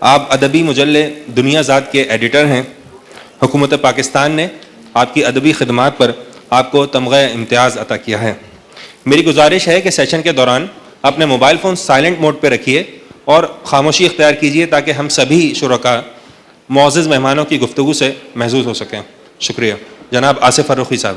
آپ ادبی مجلے دنیا ذات کے ایڈیٹر ہیں. حکومت پاکستان نے آپ کی ادبی خدمات پر آپ کو تمغہ امتیاز عطا کیا ہے. میری گزارش ہے کہ سیشن کے دوران اپنے موبائل فون سائلنٹ موڈ پہ رکھیے اور خاموشی اختیار کیجیے تاکہ ہم سبھی شرکاء معزز مہمانوں کی گفتگو سے محظوظ ہو سکیں. شکریہ. جناب آصف فروخی صاحب.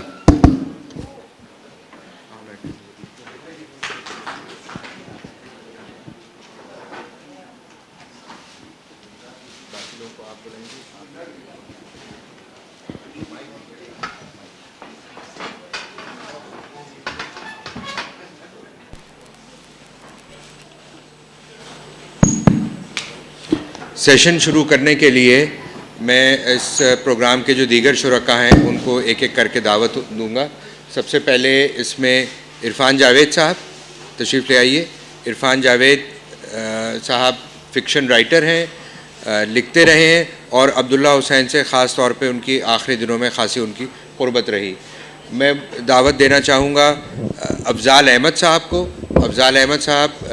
سیشن شروع کرنے کے لیے میں اس پروگرام کے جو دیگر شرکاء ہیں ان کو ایک ایک کر کے دعوت دوں گا. سب سے پہلے اس میں عرفان جاوید صاحب تشریف لے آئیے. عرفان جاوید صاحب فکشن رائٹر ہیں, لکھتے رہے ہیں اور عبداللہ حسین سے خاص طور پہ ان کی آخری دنوں میں خاصی ان کی قربت رہی. میں دعوت دینا چاہوں گا افضال احمد صاحب کو. افضال احمد صاحب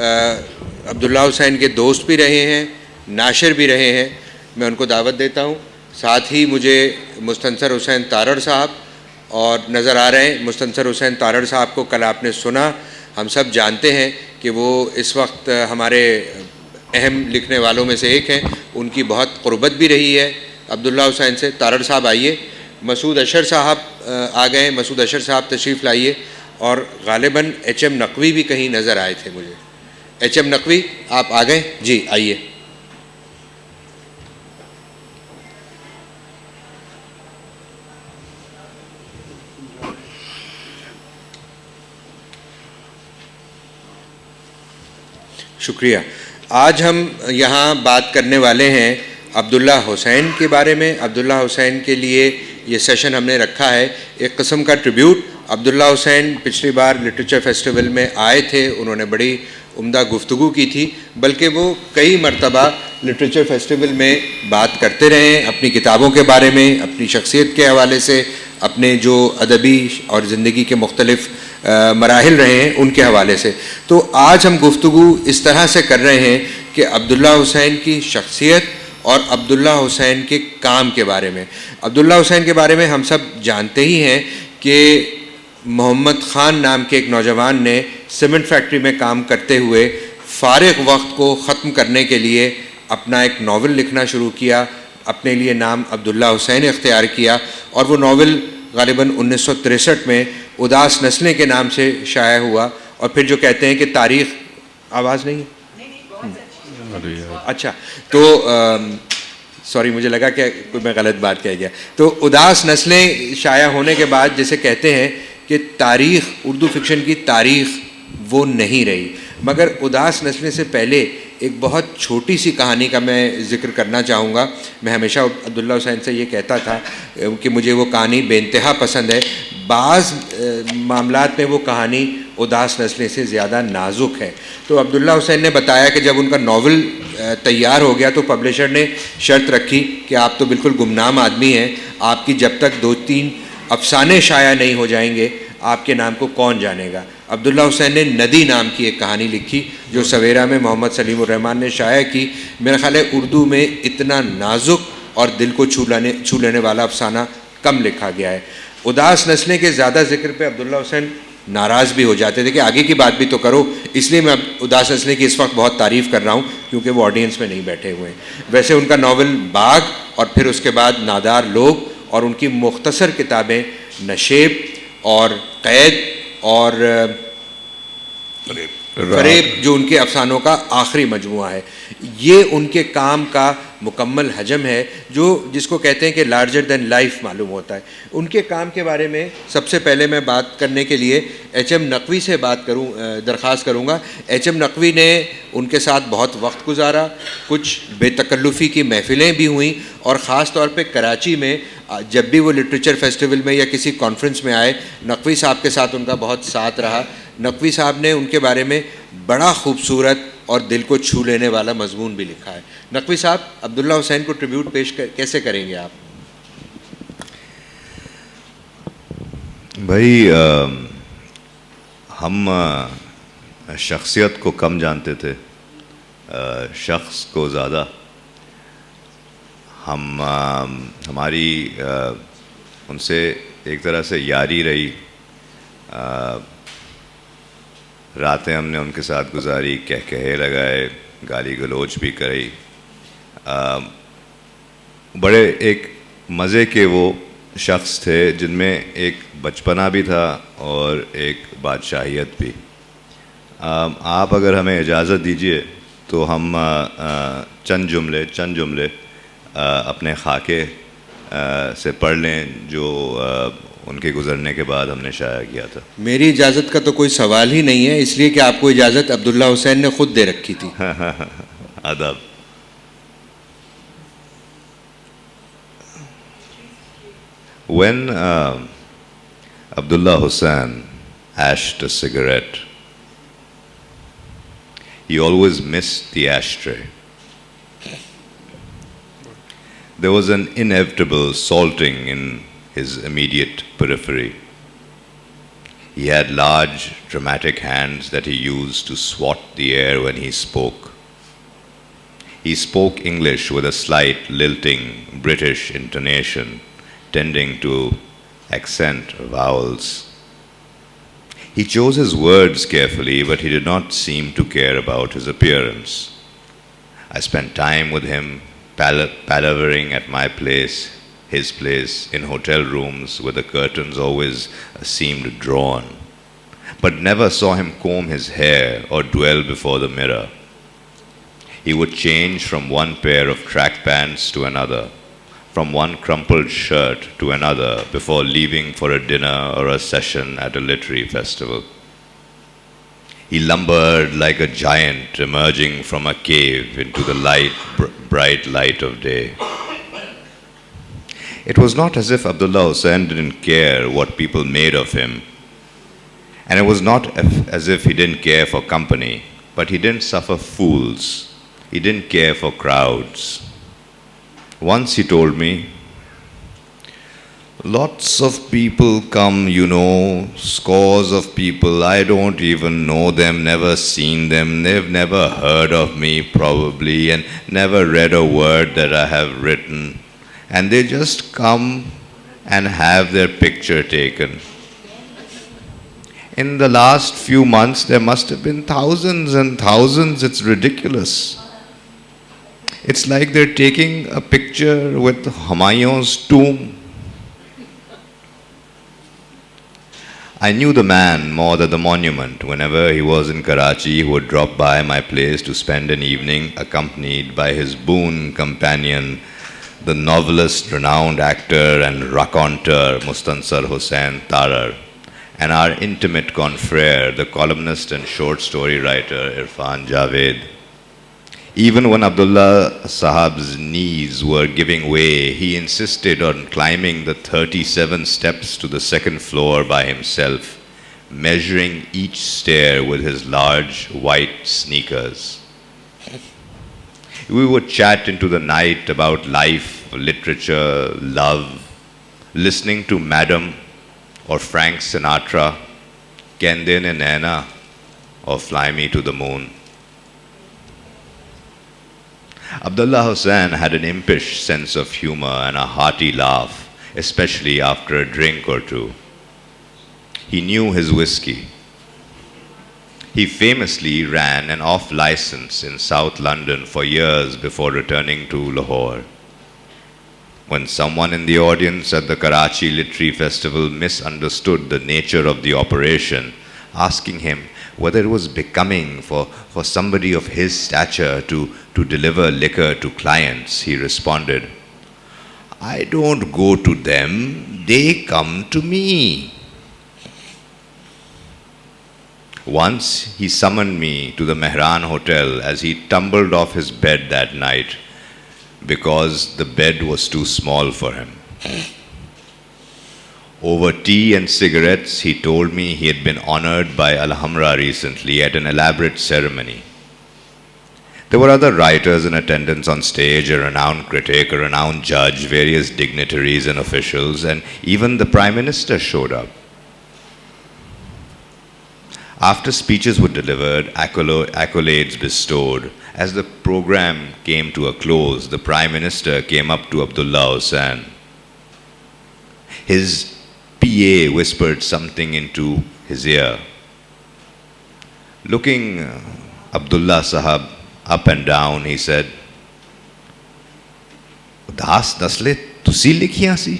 عبداللہ حسین کے دوست بھی رہے ہیں, ناشر بھی رہے ہیں. میں ان کو دعوت دیتا ہوں. ساتھ ہی مجھے مستنصر حسین تارڑ صاحب اور نظر آ رہے ہیں. مستنصر حسین تارڑ صاحب کو کل آپ نے سنا, ہم سب جانتے ہیں کہ وہ اس وقت ہمارے اہم لکھنے والوں میں سے ایک ہیں. ان کی بہت قربت بھی رہی ہے عبداللہ حسین سے. تارڑ صاحب آئیے. مسعود اشر صاحب آ گئے. مسعود اشر صاحب تشریف لائیے. اور غالباً ایچ ایم نقوی بھی کہیں نظر آئے تھے مجھے. ایچ ایم نقوی آپ آ گئے؟ جی آئیے. شکریہ. آج ہم یہاں بات کرنے والے ہیں عبداللہ حسین کے بارے میں. عبداللہ حسین کے لیے یہ سیشن ہم نے رکھا ہے ایک قسم کا ٹریبیوٹ. عبداللہ حسین پچھلی بار لٹریچر فیسٹیول میں آئے تھے, انہوں نے بڑی عمدہ گفتگو کی تھی, بلکہ وہ کئی مرتبہ لٹریچر فیسٹیول میں بات کرتے رہے ہیں اپنی کتابوں کے بارے میں, اپنی شخصیت کے حوالے سے, اپنے جو ادبی اور زندگی کے مختلف مراحل رہے ہیں ان کے حوالے سے. تو آج ہم گفتگو اس طرح سے کر رہے ہیں کہ عبداللہ حسین کی شخصیت اور عبداللہ حسین کے کام کے بارے میں. عبداللہ حسین کے بارے میں ہم سب جانتے ہی ہیں کہ محمد خان نام کے ایک نوجوان نے سیمنٹ فیکٹری میں کام کرتے ہوئے فارغ وقت کو ختم کرنے کے لیے اپنا ایک ناول لکھنا شروع کیا, اپنے لیے نام عبداللہ حسین اختیار کیا, اور وہ ناول غالباً 1963 میں اداس نسلیں کے نام سے شائع ہوا. اور پھر جو کہتے ہیں کہ تاریخ, آواز نہیں ہے, اچھا تو سوری مجھے لگا کہ میں غلط بات کہہ گیا. تو اداس نسلیں شائع ہونے کے بعد جسے کہتے ہیں کہ تاریخ, اردو فکشن کی تاریخ وہ نہیں رہی. مگر اداس نسلیں سے پہلے ایک بہت چھوٹی سی کہانی کا میں ذکر کرنا چاہوں گا. میں ہمیشہ عبداللہ حسین سے یہ کہتا تھا کہ مجھے وہ کہانی بے انتہا پسند ہے. بعض معاملات میں وہ کہانی اداس نسلیں سے زیادہ نازک ہے. تو عبداللہ حسین نے بتایا کہ جب ان کا ناول تیار ہو گیا تو پبلشر نے شرط رکھی کہ آپ تو بالکل گمنام آدمی ہیں, آپ کی جب تک 2-3 افسانے شائع نہیں ہو جائیں گے آپ کے نام کو کون جانے گا. عبداللہ حسین نے ندی نام کی ایک کہانی لکھی جو سویرا میں محمد سلیم الرحمن نے شائع کی. میرا خیال ہے اردو میں اتنا نازک اور دل کو چھو لینے والا افسانہ کم لکھا گیا ہے. اداس نسلیں کے زیادہ ذکر پہ عبداللہ حسین ناراض بھی ہو جاتے تھے کہ آگے کی بات بھی تو کرو, اس لیے میں اداس نسلیں کی اس وقت بہت تعریف کر رہا ہوں کیونکہ وہ آڈینس میں نہیں بیٹھے ہوئے ہیں. ویسے ان کا ناول باغ اور پھر اس کے بعد نادار لوگ اور ان کی مختصر کتابیں نشیب اور قید اور فریب جو ان کے افسانوں کا آخری مجموعہ ہے, یہ ان کے کام کا مکمل حجم ہے جو جس کو کہتے ہیں کہ لارجر دین لائف معلوم ہوتا ہے. ان کے کام کے بارے میں سب سے پہلے میں بات کرنے کے لیے ایچ ایم نقوی سے درخواست کروں گا. ایچ ایم نقوی نے ان کے ساتھ بہت وقت گزارا, کچھ بے تکلفی کی محفلیں بھی ہوئیں, اور خاص طور پہ کراچی میں جب بھی وہ لٹریچر فیسٹیول میں یا کسی کانفرنس میں آئے نقوی صاحب کے ساتھ ان کا بہت ساتھ رہا. نقوی صاحب نے ان کے بارے میں بڑا خوبصورت اور دل کو چھو لینے والا مضمون بھی لکھا ہے. نقوی صاحب, عبداللہ حسین کو ٹریبیوٹ پیش کیسے کریں گے آپ؟ بھائی ہم شخصیت کو کم جانتے تھے, شخص کو زیادہ. ہماری ان سے ایک طرح سے یاری رہی. راتیں ہم نے ان کے ساتھ گزاری, کہے لگائے, گالی گلوچ بھی کری. بڑے ایک مزے کے وہ شخص تھے جن میں ایک بچپنا بھی تھا اور ایک بادشاہیت بھی. آپ اگر ہمیں اجازت دیجیے تو ہم چند جملے اپنے خاکے سے پڑھ لیں جو ان کے گزرنے کے بعد ہم نے شائع کیا تھا. میری اجازت کا تو کوئی سوال ہی نہیں ہے, اس لیے کہ آپ کو اجازت عبداللہ حسین نے خود دے رکھی تھی. آداب. When Abdullah Hussain ashed a cigarette, he always missed the ashtray. There was an inevitable salting in his immediate periphery. He had large, dramatic hands that he used to swat the air when he spoke. He spoke English with a slight, lilting British intonation, tending to accent vowels. He chose his words carefully, but he did not seem to care about his appearance. I spent time with him palavering at my place, his place, in hotel rooms where the curtains always seemed drawn, but never saw him comb his hair or dwell before the mirror. He would change from one pair of track pants to another, from one crumpled shirt to another before leaving for a dinner or a session at a literary festival. He lumbered like a giant emerging from a cave into the bright light of day. It was not as if Abdullah Hussain didn't care what people made of him, and it was not as if he didn't care for company, but he didn't suffer fools. He didn't care for crowds. Once he told me, lots of people come, scores of people. I don't even know them, never seen them. They've never heard of me probably and never read a word that I have written. And they just come and have their picture taken. In the last few months, there must have been thousands and thousands. It's ridiculous. It's like they're taking a picture with Humayun's tomb. I knew the man more than the monument. Whenever he was in Karachi, he would drop by my place to spend an evening accompanied by his boon companion, the novelist, renowned actor and raconteur Mustansar Hussain Tarar, and our intimate confrère, the columnist and short story writer Irfan Javed. Even when Abdullah Sahab's knees were giving way, he insisted on climbing the 37 steps to the second floor by himself, measuring each stair with his large white sneakers. We would chat into the night about life, literature, love, listening to Madam or Frank Sinatra, Kende Ne Naina, or Fly Me to the Moon. Abdullah Hussain had an impish sense of humor and a hearty laugh, especially after a drink or two. He knew his whiskey. He famously ran an off-license in South London for years before returning to Lahore. When someone in the audience at the Karachi Literary Festival misunderstood the nature of the operation, asking him whether it was becoming for somebody of his stature to deliver liquor to clients, he responded, I don't go to them, they come to me. Once he summoned me to the Mehran Hotel as he tumbled off his bed that night because the bed was too small for him. Over tea and cigarettes, he told me he had been honored by Alhambra recently at an elaborate ceremony. There were other writers in attendance on stage, a renowned critic, a renowned judge, various dignitaries and officials, and even the Prime Minister showed up. After speeches were delivered, accolades bestowed, as the program came to a close, the Prime Minister came up to Abdullah Hussain. His PA whispered something into his ear. Looking Abdullah Sahab up and down, he said, "Das nasle tusi likhiyan si?"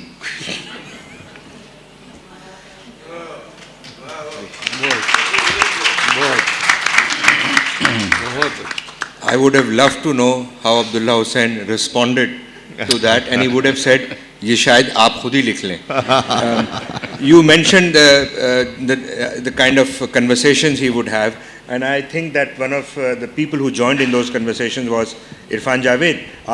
I would have loved to know how Abdullah Hussain responded to that, and he would have said, "Ye shayad aap khud hi likh lein." You mentioned the kind of conversations he would have, and I think that one of the people who joined in those conversations was Irfan Javed.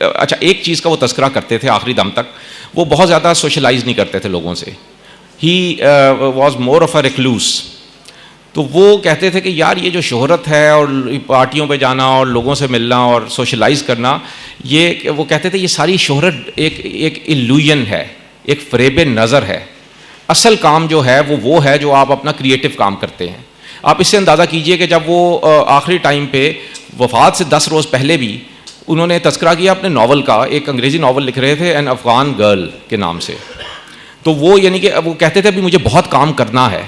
اچھا ایک چیز کا وہ تذکرہ کرتے تھے آخری دم تک, وہ بہت زیادہ سوشلائز نہیں کرتے تھے لوگوں سے, ہی واز مور آف اے ریکلوس. تو وہ کہتے تھے کہ یار یہ جو شہرت ہے اور پارٹیوں پہ جانا اور لوگوں سے ملنا اور سوشلائز کرنا, یہ وہ کہتے تھے یہ ساری شہرت ایک ایلوژن ہے, ایک فریب نظر ہے. اصل کام جو ہے وہ ہے جو آپ اپنا کریٹو کام کرتے ہیں. آپ اس سے اندازہ کیجئے کہ جب وہ آخری ٹائم پہ وفات سے 10 روز پہلے بھی انہوں نے تذکرہ کیا اپنے ناول کا, ایک انگریزی ناول لکھ رہے تھے این افغان گرل کے نام سے. تو وہ یعنی کہ وہ کہتے تھے ابھی مجھے بہت کام کرنا ہے.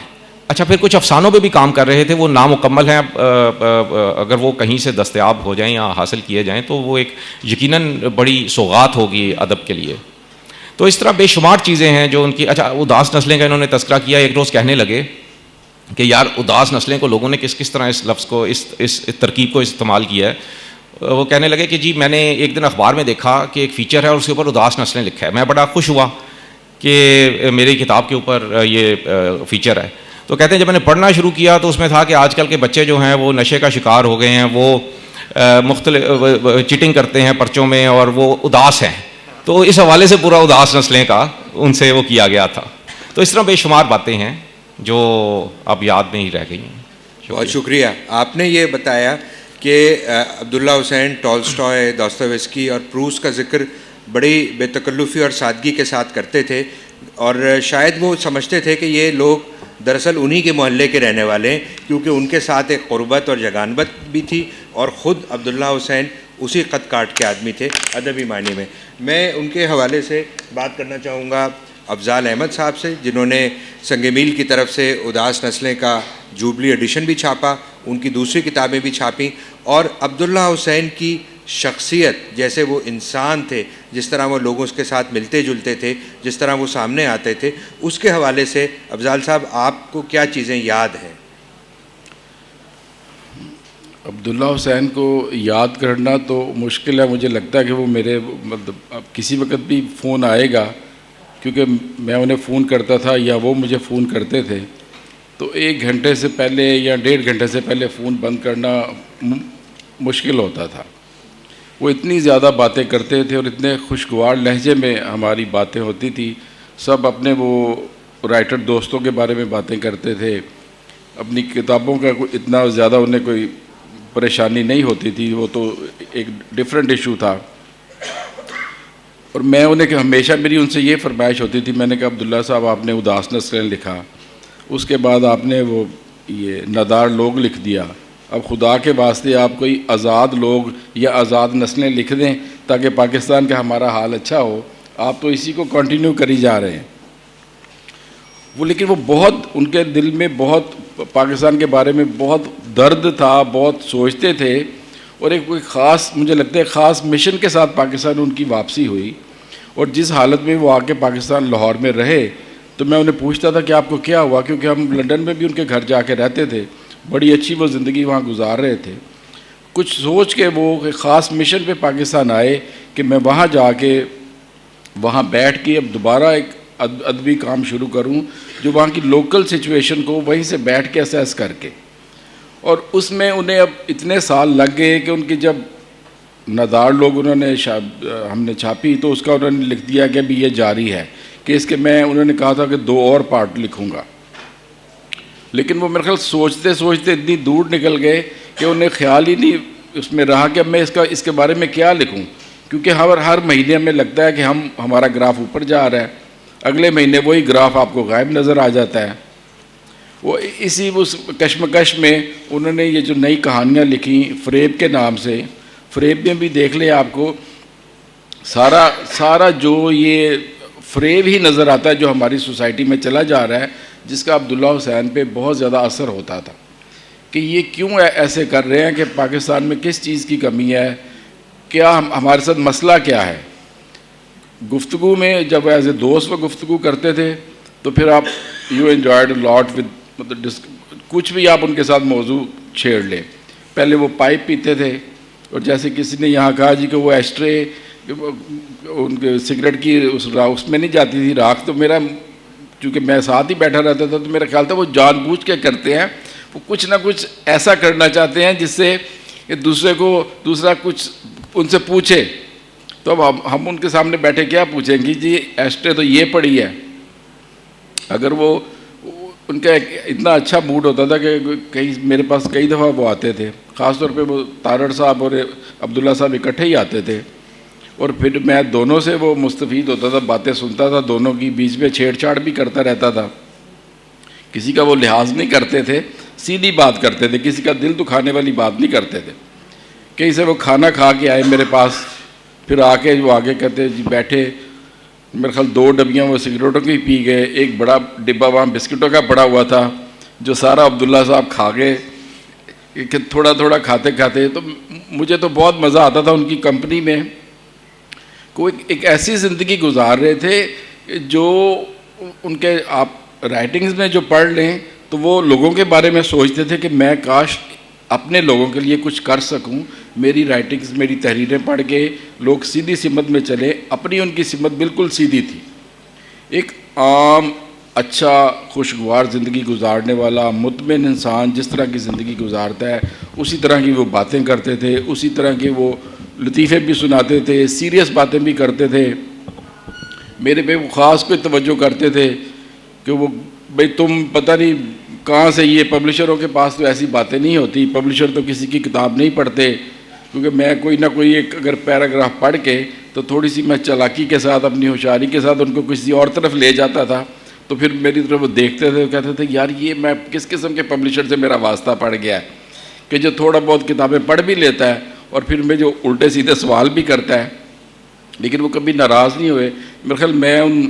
اچھا پھر کچھ افسانوں پہ بھی کام کر رہے تھے, وہ نامکمل ہیں, اگر وہ کہیں سے دستیاب ہو جائیں یا حاصل کیے جائیں تو وہ ایک یقیناً بڑی سوغات ہوگی ادب کے لیے. تو اس طرح بے شمار چیزیں ہیں جو ان کی. اچھا اداس نسلیں کا انہوں نے تذکرہ کیا. ایک روز کہنے لگے کہ یار اداس نسلیں کو لوگوں نے کس طرح اس لفظ کو اس ترکیب کو استعمال کیا ہے. وہ کہنے لگے کہ جی میں نے ایک دن اخبار میں دیکھا کہ ایک فیچر ہے اور اس کے اوپر اداس نسلیں لکھا ہے. میں بڑا خوش ہوا کہ میری کتاب کے اوپر یہ فیچر ہے. تو کہتے ہیں جب میں نے پڑھنا شروع کیا تو اس میں تھا کہ آج کل کے بچے جو ہیں وہ نشے کا شکار ہو گئے ہیں, وہ مختلف چیٹنگ کرتے ہیں پرچوں میں اور وہ اداس ہیں. تو اس حوالے سے پورا اداس نسلیں کا ان سے وہ کیا گیا تھا. تو اس طرح بے شمار باتیں ہیں جو اب یاد میں ہی رہ گئی ہیں. بہت شکریہ. آپ نے یہ بتایا کہ عبداللہ حسین ٹالسٹائے, داستایوسکی اور پروسٹ کا ذکر بڑی بے تکلفی اور سادگی کے ساتھ کرتے تھے, اور شاید وہ سمجھتے تھے کہ یہ لوگ دراصل انہی کے محلے کے رہنے والے ہیں, کیونکہ ان کے ساتھ ایک قربت اور جگانبت بھی تھی, اور خود عبداللہ حسین اسی قد کاٹ کے آدمی تھے ادبی معنی میں. میں ان کے حوالے سے بات کرنا چاہوں گا افضال احمد صاحب سے, جنہوں نے سنگ میل کی طرف سے اداس نسلیں کا جوبلی ایڈیشن بھی چھاپا, ان کی دوسری کتابیں بھی چھاپیں, اور عبداللہ حسین کی شخصیت, جیسے وہ انسان تھے, جس طرح وہ لوگوں کے ساتھ ملتے جلتے تھے, جس طرح وہ سامنے آتے تھے, اس کے حوالے سے افضال صاحب آپ کو کیا چیزیں یاد ہیں؟ عبداللہ حسین کو یاد کرنا تو مشکل ہے. مجھے لگتا ہے کہ وہ میرے مطلب کسی وقت بھی فون آئے گا, کیونکہ میں انہیں فون کرتا تھا یا وہ مجھے فون کرتے تھے, تو 1 گھنٹے سے پہلے یا 1.5 گھنٹے سے پہلے فون بند کرنا مشکل ہوتا تھا. وہ اتنی زیادہ باتیں کرتے تھے اور اتنے خوشگوار لہجے میں ہماری باتیں ہوتی تھی. سب اپنے وہ رائٹر دوستوں کے بارے میں باتیں کرتے تھے, اپنی کتابوں کا اتنا زیادہ انہیں کوئی پریشانی نہیں ہوتی تھی, وہ تو ایک ڈیفرنٹ ایشو تھا. اور میں انہیں کہ ہمیشہ میری ان سے یہ فرمائش ہوتی تھی, میں نے کہا عبداللہ صاحب آپ نے اداس نسلیں لکھا, اس کے بعد آپ نے وہ یہ نادار لوگ لکھ دیا, اب خدا کے واسطے آپ کوئی آزاد لوگ یا آزاد نسلیں لکھ دیں تاکہ پاکستان کا ہمارا حال اچھا ہو. آپ تو اسی کو کنٹینیو کری جا رہے ہیں. وہ لیکن وہ بہت ان کے دل میں بہت پاکستان کے بارے میں بہت درد تھا, بہت سوچتے تھے, اور ایک کوئی خاص مجھے لگتا ہے خاص مشن کے ساتھ پاکستان ان کی واپسی ہوئی. اور جس حالت میں وہ آ کے پاکستان لاہور میں رہے تو میں انہیں پوچھتا تھا کہ آپ کو کیا ہوا, کیونکہ ہم لنڈن میں بھی ان کے گھر جا کے رہتے تھے, بڑی اچھی وہ زندگی وہاں گزار رہے تھے. کچھ سوچ کے وہ ایک خاص مشن پہ پاکستان آئے کہ میں وہاں جا کے وہاں بیٹھ کے اب دوبارہ ایک ادبی کام شروع کروں جو وہاں کی لوکل سچویشن کو وہیں سے بیٹھ کے اسیس کر کے. اور اس میں انہیں اب اتنے سال لگ گئے کہ ان کی جب نادار لوگ انہوں نے ہم نے چھاپی تو اس کا انہوں نے لکھ دیا کہ ابھی یہ جاری ہے, کہ اس کے میں انہوں نے کہا تھا کہ 2 اور پارٹ لکھوں گا. لیکن وہ میرے خیال سوچتے سوچتے اتنی دور نکل گئے کہ انہیں خیال ہی نہیں اس میں رہا کہ اب میں اس کے بارے میں کیا لکھوں, کیونکہ ہر مہینے میں لگتا ہے کہ ہمارا گراف اوپر جا رہا ہے, اگلے مہینے وہی گراف آپ کو غائب نظر آ جاتا ہے. وہ اسی اس کشمکش میں انہوں نے یہ جو نئی کہانیاں لکھیں فریب کے نام سے, فریب میں بھی دیکھ لیں آپ کو سارا جو یہ فریب ہی نظر آتا ہے جو ہماری سوسائٹی میں چلا جا رہا ہے, جس کا عبداللہ حسین پہ بہت زیادہ اثر ہوتا تھا کہ یہ کیوں ایسے کر رہے ہیں, کہ پاکستان میں کس چیز کی کمی ہے, کیا ہمارے ساتھ مسئلہ کیا ہے. گفتگو میں جب ایز اے دوست وہ گفتگو کرتے تھے تو پھر آپ یو انجوائڈ لاٹ ود مطلب کچھ بھی آپ ان کے ساتھ موضوع چھیڑ لیں. پہلے وہ پائپ پیتے تھے, اور جیسے کسی نے یہاں کہا جی کہ وہ ایشٹرے ان کے سگریٹ کی اس میں نہیں جاتی تھی راکھ, تو میرا چونکہ میں ساتھ ہی بیٹھا رہتا تھا تو میرا خیال تھا وہ جان بوجھ کے کرتے ہیں, وہ کچھ نہ کچھ ایسا کرنا چاہتے ہیں جس سے کہ دوسرا کچھ ان سے پوچھے تو اب ہم ان کے سامنے بیٹھے کیا پوچھیں گے جی ایسٹرے تو یہ پڑھی ہے. اگر وہ ان کا اتنا اچھا موڈ ہوتا تھا کہ کئی میرے پاس کئی دفعہ وہ آتے تھے, خاص طور پہ وہ تارڑ صاحب اور عبداللہ صاحب اکٹھے ہی آتے تھے, اور پھر میں دونوں سے وہ مستفید ہوتا تھا, باتیں سنتا تھا, دونوں کی بیچ میں چھیڑ چھاڑ بھی کرتا رہتا تھا. کسی کا وہ لحاظ نہیں کرتے تھے, سیدھی بات کرتے تھے, کسی کا دل دکھانے والی بات نہیں کرتے تھے. کہیں سے وہ کھانا کھا کے آئے میرے پاس, پھر آ کے وہ آگے کہتے جی بیٹھے, میرے خیال 2 ڈبیاں وہ سگریٹوں کی پی گئے, ایک بڑا ڈبہ وہاں بسکٹوں کا پڑا ہوا تھا جو سارا عبداللہ صاحب کھا گئے, کہ تھوڑا تھوڑا کھاتے کھاتے. تو مجھے تو بہت مزہ آتا تھا ان کی کمپنی میں. کوئی ایک ایسی زندگی گزار رہے تھے جو ان کے آپ رائٹنگز میں جو پڑھ لیں تو وہ لوگوں کے بارے میں سوچتے تھے کہ میں کاش اپنے لوگوں کے لیے کچھ کر سکوں. میری رائٹنگز, میری تحریریں پڑھ کے لوگ سیدھی سمت میں چلے. اپنی ان کی سمت بالکل سیدھی تھی. ایک عام اچھا خوشگوار زندگی گزارنے والا مطمئن انسان جس طرح کی زندگی گزارتا ہے اسی طرح کی وہ باتیں کرتے تھے, اسی طرح کے وہ لطیفے بھی سناتے تھے, سیریس باتیں بھی کرتے تھے. میرے پہ وہ خاص کوئی توجہ کرتے تھے کہ وہ بھئی تم پتہ نہیں کہاں سے, یہ پبلشروں کے پاس تو ایسی باتیں نہیں ہوتی, پبلشر تو کسی کی کتاب نہیں پڑھتے. کیونکہ میں کوئی نہ کوئی ایک اگر پیراگراف پڑھ کے تو تھوڑی سی میں چالاکی کے ساتھ, اپنی ہوشیاری کے ساتھ ان کو کسی اور طرف لے جاتا تھا. تو پھر میری طرف وہ دیکھتے تھے, کہتے تھے یار یہ میں کس قسم کے پبلشر سے میرا واسطہ پڑ گیا ہے کہ جو تھوڑا بہت کتابیں پڑھ بھی لیتا ہے اور پھر میں جو الٹے سیدھے سوال بھی کرتا ہے, لیکن وہ کبھی ناراض نہیں ہوئے. میرے خیال میں ان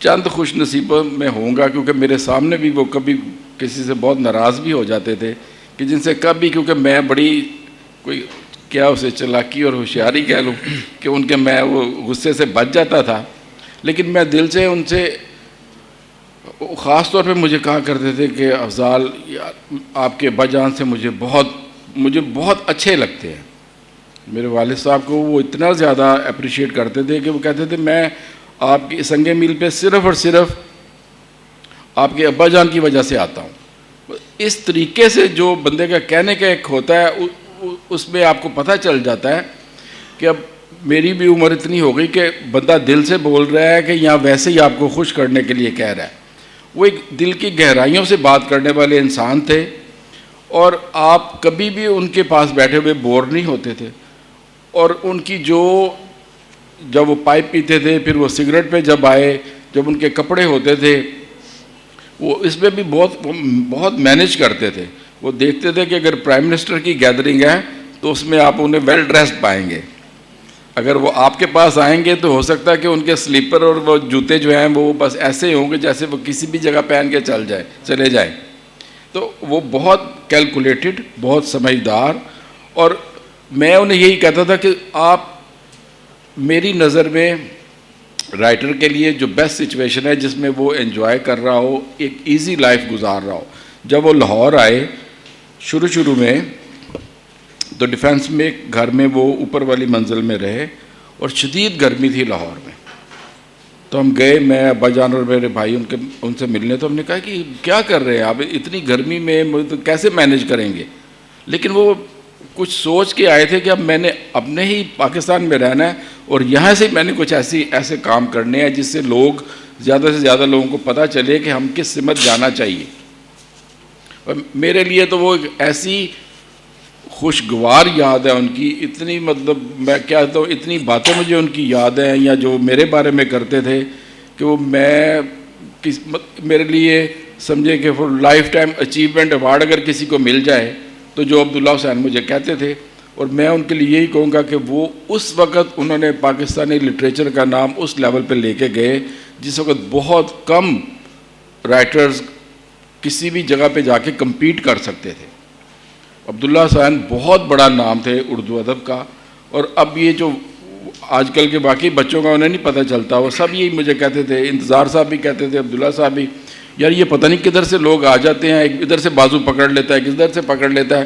چند خوش نصیبوں میں ہوں گا, کیونکہ میرے سامنے بھی وہ کبھی کسی سے بہت ناراض بھی ہو جاتے تھے کہ جن سے کبھی, کیونکہ میں بڑی کوئی کیا اسے چالاکی اور ہوشیاری کہہ لوں کہ ان کے میں وہ غصے سے بچ جاتا تھا. لیکن میں دل سے ان سے خاص طور پہ مجھے کہا کرتے تھے کہ افضال آپ کے ابا جان سے مجھے بہت اچھے لگتے ہیں. میرے والد صاحب کو وہ اتنا زیادہ اپریشیٹ کرتے تھے کہ وہ کہتے تھے میں آپ کی سنگ میل پہ صرف اور صرف آپ کے ابا جان کی وجہ سے آتا ہوں. اس طریقے سے جو بندے کا کہنے کا ایک ہوتا ہے اس میں آپ کو پتہ چل جاتا ہے کہ اب میری بھی عمر اتنی ہو گئی کہ بندہ دل سے بول رہا ہے کہ یہاں ویسے ہی آپ کو خوش کرنے کے لیے کہہ رہا ہے. وہ ایک دل کی گہرائیوں سے بات کرنے والے انسان تھے, اور آپ کبھی بھی ان کے پاس بیٹھے ہوئے بور نہیں ہوتے تھے. اور ان کی جب وہ پائپ پیتے تھے, پھر وہ سگریٹ پہ جب آئے, جب ان کے کپڑے ہوتے تھے وہ اس میں بھی بہت مینیج کرتے تھے. وہ دیکھتے تھے کہ اگر پرائم منسٹر کی گیدرنگ ہے تو اس میں آپ انہیں ویل ڈریسڈ پائیں گے. اگر وہ آپ کے پاس آئیں گے تو ہو سکتا ہے کہ ان کے سلیپر اور وہ جوتے جو ہیں وہ بس ایسے ہوں گے جیسے وہ کسی بھی جگہ پہن کے چلے جائیں. تو وہ بہت کیلکولیٹڈ, بہت سمجھدار. اور میں انہیں یہی کہتا تھا کہ آپ میری نظر میں رائٹر کے لیے جو بیسٹ سچویشن ہے جس میں وہ انجوائے کر رہا ہو, ایک ایزی لائف گزار رہا ہو. جب وہ لاہور آئے شروع میں تو ڈیفینس میں ایک گھر میں وہ اوپر والی منزل میں رہے, اور شدید گرمی تھی لاہور میں. تو ہم گئے, میں ابا جان اور میرے بھائی ان سے ملنے. تو ہم نے کہا کہ کیا کر رہے ہیں آپ اتنی گرمی میں, کیسے مینیج کریں گے. لیکن وہ کچھ سوچ کے آئے تھے کہ اب میں نے اپنے ہی پاکستان میں رہنا ہے اور یہاں سے میں نے کچھ ایسے کام کرنے ہیں جس سے زیادہ سے زیادہ لوگوں کو پتہ چلے کہ ہم کس سمت جانا چاہیے. اور میرے لیے تو وہ ایک ایسی خوشگوار یاد ہے ان کی, اتنی مطلب میں کیا کہتا ہوں اتنی باتیں مجھے ان کی یاد ہیں, یا جو میرے بارے میں کرتے تھے کہ وہ میرے لیے سمجھے کہ four life time achievement award اگر کسی کو مل جائے تو جو عبداللہ حسین مجھے کہتے تھے. اور میں ان کے لیے یہی کہوں گا کہ وہ اس وقت انہوں نے پاکستانی لٹریچر کا نام اس لیول پہ لے کے گئے جس وقت بہت کم رائٹرز کسی بھی جگہ پہ جا کے کمپیٹ کر سکتے تھے. عبداللہ حسین بہت بڑا نام تھے اردو ادب کا. اور اب یہ جو آج کل کے باقی بچوں کا انہیں نہیں پتہ چلتا, وہ سب یہی مجھے کہتے تھے, انتظار صاحب بھی کہتے تھے, عبداللہ صاحب بھی, یار یہ پتہ نہیں کدھر سے لوگ آ جاتے ہیں, ایک ادھر سے بازو پکڑ لیتا ہے, کدھر سے پکڑ لیتا ہے,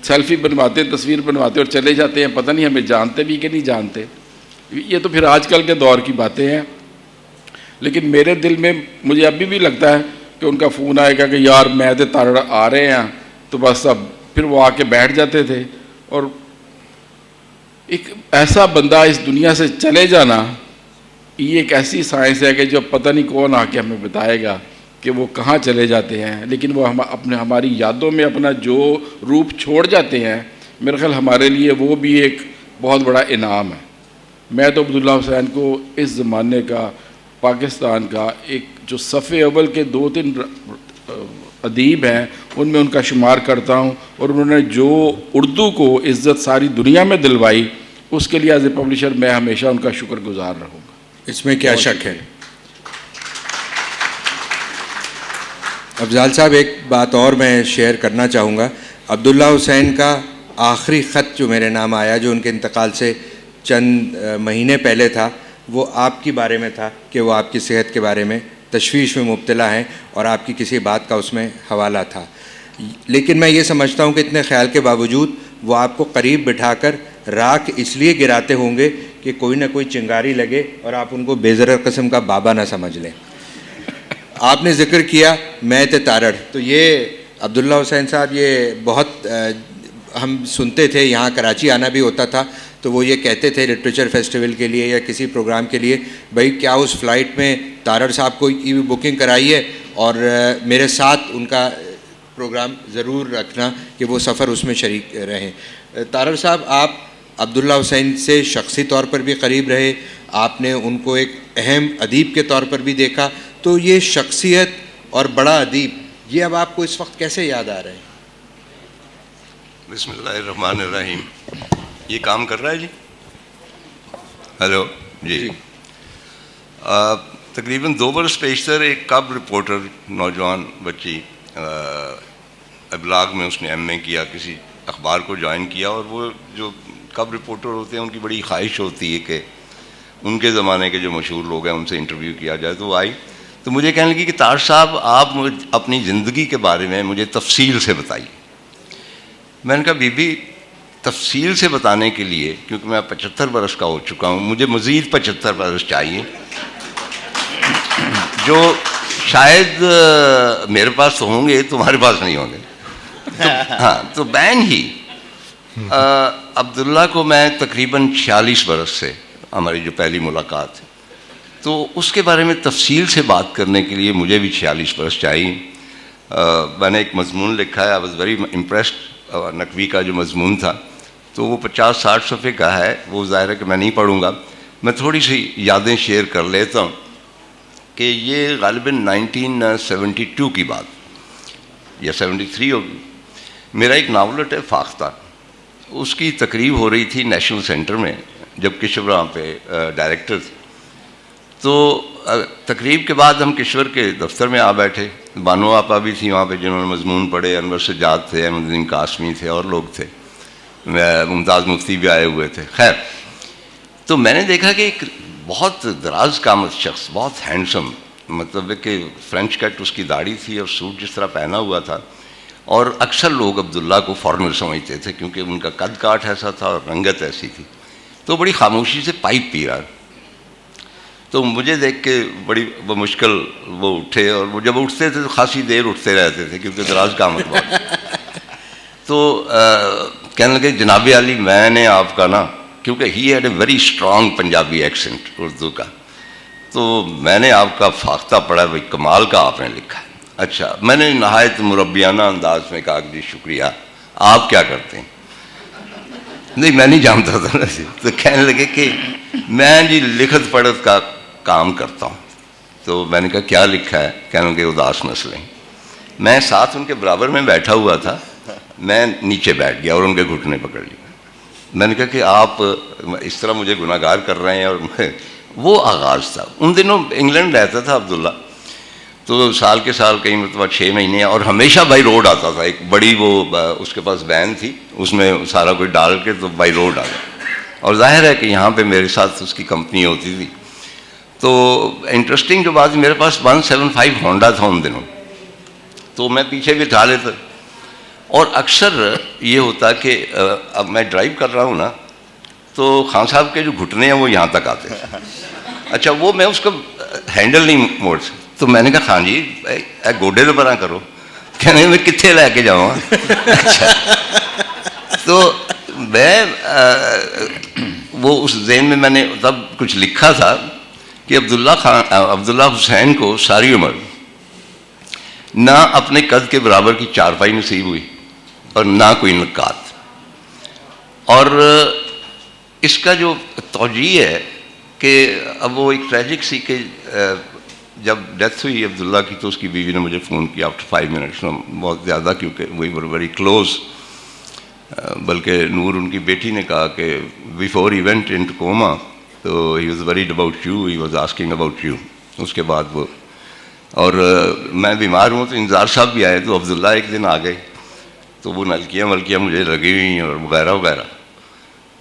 سیلفی بنواتے ہیں, تصویر بنواتے اور چلے جاتے ہیں, پتہ نہیں ہمیں جانتے بھی کہ نہیں جانتے. یہ تو پھر آج کل کے دور کی باتیں ہیں. لیکن میرے دل میں مجھے ابھی بھی لگتا ہے کہ ان کا فون آئے گا کہ یار میں تو تارڑ آ رہے ہیں, تو بس اب پھر وہ آ کے بیٹھ جاتے تھے. اور ایک ایسا بندہ اس دنیا سے چلے جانا یہ ایک ایسی سائنس ہے کہ جو پتہ نہیں کون آ کے ہمیں بتائے گا کہ وہ کہاں چلے جاتے ہیں، لیکن وہ ہماری یادوں میں اپنا جو روپ چھوڑ جاتے ہیں، میرے خیال ہمارے لیے وہ بھی ایک بہت بڑا انعام ہے. میں تو عبداللہ حسین کو اس زمانے کا، پاکستان کا ایک جو صف اول کے 2-3 ادیب ہیں ان میں ان کا شمار کرتا ہوں، اور انہوں نے جو اردو کو عزت ساری دنیا میں دلوائی اس کے لیے ایز اے پبلشر میں ہمیشہ ان کا شکر گزار رہوں گا. اس میں کیا شک ہے. افضال صاحب، ایک بات اور میں شیئر کرنا چاہوں گا. عبداللہ حسین کا آخری خط جو میرے نام آیا، جو ان کے انتقال سے چند مہینے پہلے تھا، وہ آپ کے بارے میں تھا کہ وہ آپ کی صحت کے بارے میں تشویش میں مبتلا ہیں اور آپ کی کسی بات کا اس میں حوالہ تھا. لیکن میں یہ سمجھتا ہوں کہ اتنے خیال کے باوجود وہ آپ کو قریب بٹھا کر راکھ اس لیے گراتے ہوں گے کہ کوئی نہ کوئی چنگاری لگے اور آپ ان کو بے ضرر قسم کا بابا نہ سمجھ لیں. آپ نے ذکر کیا میت تارڑ، تو یہ عبداللہ حسین صاحب یہ بہت ہم سنتے تھے، یہاں کراچی آنا بھی ہوتا تھا تو وہ یہ کہتے تھے لٹریچر فیسٹیول کے لیے یا کسی پروگرام کے لیے، بھائی کیا اس فلائٹ میں تارڑ صاحب کو بکنگ کرائی ہے اور میرے ساتھ ان کا پروگرام ضرور رکھنا کہ وہ سفر اس میں شریک رہیں. تارڑ صاحب، آپ عبداللہ حسین سے شخصی طور پر بھی قریب رہے، آپ نے ان کو ایک اہم ادیب کے طور پر بھی دیکھا، تو یہ شخصیت اور بڑا ادیب یہ اب آپ کو اس وقت کیسے یاد آ رہا ہے؟ بسم اللہ الرحمن الرحیم. یہ کام کر رہا ہے جی؟ ہیلو جی. تقریباً 2 برس پیشتر ایک کب رپورٹر، نوجوان بچی، ابلاغ میں اس نے ایم اے کیا، کسی اخبار کو جوائن کیا، اور وہ جو کب رپورٹر ہوتے ہیں ان کی بڑی خواہش ہوتی ہے کہ ان کے زمانے کے جو مشہور لوگ ہیں ان سے انٹرویو کیا جائے. تو وہ آئی تو مجھے کہنے لگی کہ طاہر صاحب آپ اپنی زندگی کے بارے میں مجھے تفصیل سے بتائیے. میں نے کہا بی بی تفصیل سے بتانے کے لیے، کیونکہ میں 75 برس کا ہو چکا ہوں، مجھے مزید 75 برس چاہیے جو شاید میرے پاس تو ہوں گے، تمہارے پاس نہیں ہوں گے. ہاں تو بین ہی عبداللہ کو میں تقریباً 46 برس سے ہماری جو پہلی ملاقات ہے، تو اس کے بارے میں تفصیل سے بات کرنے کے لیے مجھے بھی 46 برس چاہیے. میں نے ایک مضمون لکھا ہے، I was very impressed. Naqvi کا جو مضمون تھا تو وہ 50-60 صفحے کا ہے، وہ ظاہر ہے کہ میں نہیں پڑھوں گا. میں تھوڑی سی یادیں شیئر کر لیتا ہوں کہ یہ غالباً 1972 کی بات یا 73 ہوگی. میرا ایک ناولٹ ہے فاختہ، اس کی تقریب ہو رہی تھی نیشنل سینٹر میں جب کشور وہاں پہ ڈائریکٹر تھے. تو تقریب کے بعد ہم کشور کے دفتر میں آ بیٹھے. بانو آپا بھی تھی وہاں پہ جنہوں نے مضمون پڑھے، انور سجاد تھے، احمد الدین قاسمی تھے اور لوگ تھے، ممتاز مفتی بھی آئے ہوئے تھے. خیر، تو میں نے دیکھا کہ ایک بہت دراز قامت شخص، بہت ہینڈسم، مطلب کہ فرینچ کٹ اس کی داڑھی تھی اور سوٹ جس طرح پہنا ہوا تھا، اور اکثر لوگ عبداللہ کو فارنر سمجھتے تھے کیونکہ ان کا قد کاٹ ایسا تھا اور رنگت ایسی تھی. تو بڑی خاموشی سے پائپ پی رہا. تو مجھے دیکھ کے بڑی مشکل وہ اٹھے، اور وہ جب اٹھتے تھے تو خاصی دیر اٹھتے رہتے تھے کیونکہ دراز قامت بہت. تو کہنے لگے جناب علی، میں نے آپ کا نا، کیونکہ he had a very strong Punjabi accent Urdu کا، تو میں نے آپ کا فاختہ پڑھا، بھائی کمال کا آپ نے لکھا ہے. اچھا. میں نے نہایت مربیانہ انداز میں کہا جی شکریہ، آپ کیا کرتے ہیں؟ نہیں میں نہیں جانتا تھا نا. تو کہنے لگے کہ میں جی لکھت پڑھت کا کام کرتا ہوں. تو میں نے کہا کیا لکھا ہے؟ کہنے لگے اداس نسلیں. میں ساتھ ان کے برابر میں بیٹھا ہوا تھا، میں نیچے بیٹھ گیا اور ان کے گھٹنے پکڑ لیے. میں نے کہا کہ آپ اس طرح مجھے گناہ گار کر رہے ہیں. اور وہ آغاز تھا. ان دنوں انگلینڈ رہتا تھا عبداللہ، تو سال کے سال کئی مرتبہ 6 مہینے، اور ہمیشہ بائی روڈ آتا تھا. ایک بڑی وہ اس کے پاس وین تھی، اس میں سارا کوئی ڈال کے تو بائی روڈ آ گیا. اور ظاہر ہے کہ یہاں پہ میرے ساتھ اس کی کمپنی ہوتی تھی. تو انٹرسٹنگ جو بات، میرے پاس 175 ہونڈا تھا ان دنوں، تو میں پیچھے بھی اٹھا لیتا. اور اکثر یہ ہوتا کہ اب میں ڈرائیو کر رہا ہوں نا، تو خان صاحب کے جو گھٹنے ہیں وہ یہاں تک آتے ہیں. اچھا، وہ میں اس کو ہینڈل نہیں موڑ سکتا. تو میں نے کہا خان جی گوڈے تو بنا کرو. کہنے میں کتنے لے کے جاؤں. اچھا. تو میں وہ اس ذہن میں نے تب کچھ لکھا تھا کہ عبداللہ حسین کو ساری عمر نہ اپنے قد کے برابر کی چارپائی نصیب ہوئی اور نہ کوئی نکات. اور اس کا جو توجیہ ہے کہ اب وہ ایک ٹریجک سی کہ جب ڈیتھ ہوئی عبداللہ کی تو اس کی بیوی نے مجھے فون کیا آفٹر 5 منٹس، بہت زیادہ، کیونکہ وی ور ویری کلوز. بلکہ نور ان کی بیٹی نے کہا کہ before he went into coma تو he was worried about you, he was asking about you. اس کے بعد وہ، اور میں بیمار ہوں تو انتظار صاحب بھی آئے تو عبداللہ ایک دن آ گئے تو وہ نلکیاں ولکیاں مجھے لگی ہوئی ہیں اور وغیرہ وغیرہ.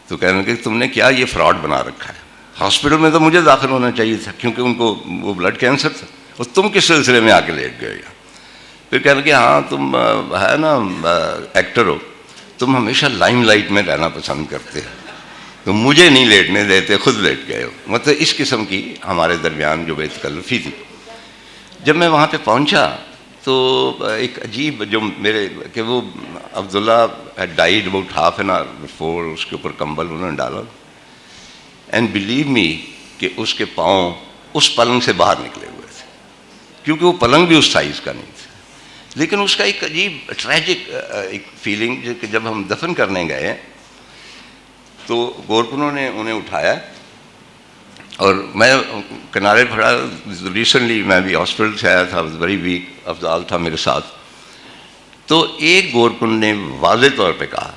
تو کہنے کہ تم نے کیا یہ فراڈ بنا رکھا ہے، ہاسپٹل میں تو مجھے داخل ہونا چاہیے تھا کیونکہ ان کو وہ بلڈ کینسر تھا، اور تم کس سلسلے میں آ کے لیٹ گئے. پھر کہنے کہ ہاں تم ہے نا ایکٹر ہو، تم ہمیشہ لائم لائٹ میں رہنا پسند کرتے ہو، تو مجھے نہیں لیٹنے دیتے، خود لیٹ گئے ہو. مطلب اس قسم کی ہمارے درمیان جو بے تکلفی تھی. جب میں وہاں پہ پہنچا تو ایک عجیب جو میرے کہ وہ عبداللہ had died about half an hour before، اس کے اوپر کمبل انہوں نے ڈالا، اینڈ بلیو می کہ اس کے پاؤں اس پلنگ سے باہر نکلے ہوئے تھے، کیونکہ وہ پلنگ بھی اس سائز کا نہیں تھا. لیکن اس کا ایک عجیب ٹریجک ایک فیلنگ کہ جب ہم دفن کرنے گئے تو گورکنوں نے انہیں اٹھایا اور میں کنارے کھڑا. ریسنٹلی میں بھی ہاسپٹل سے آیا تھا، ویری ویک، افضال تھا میرے ساتھ. تو ایک گورکن نے واضح طور پہ کہا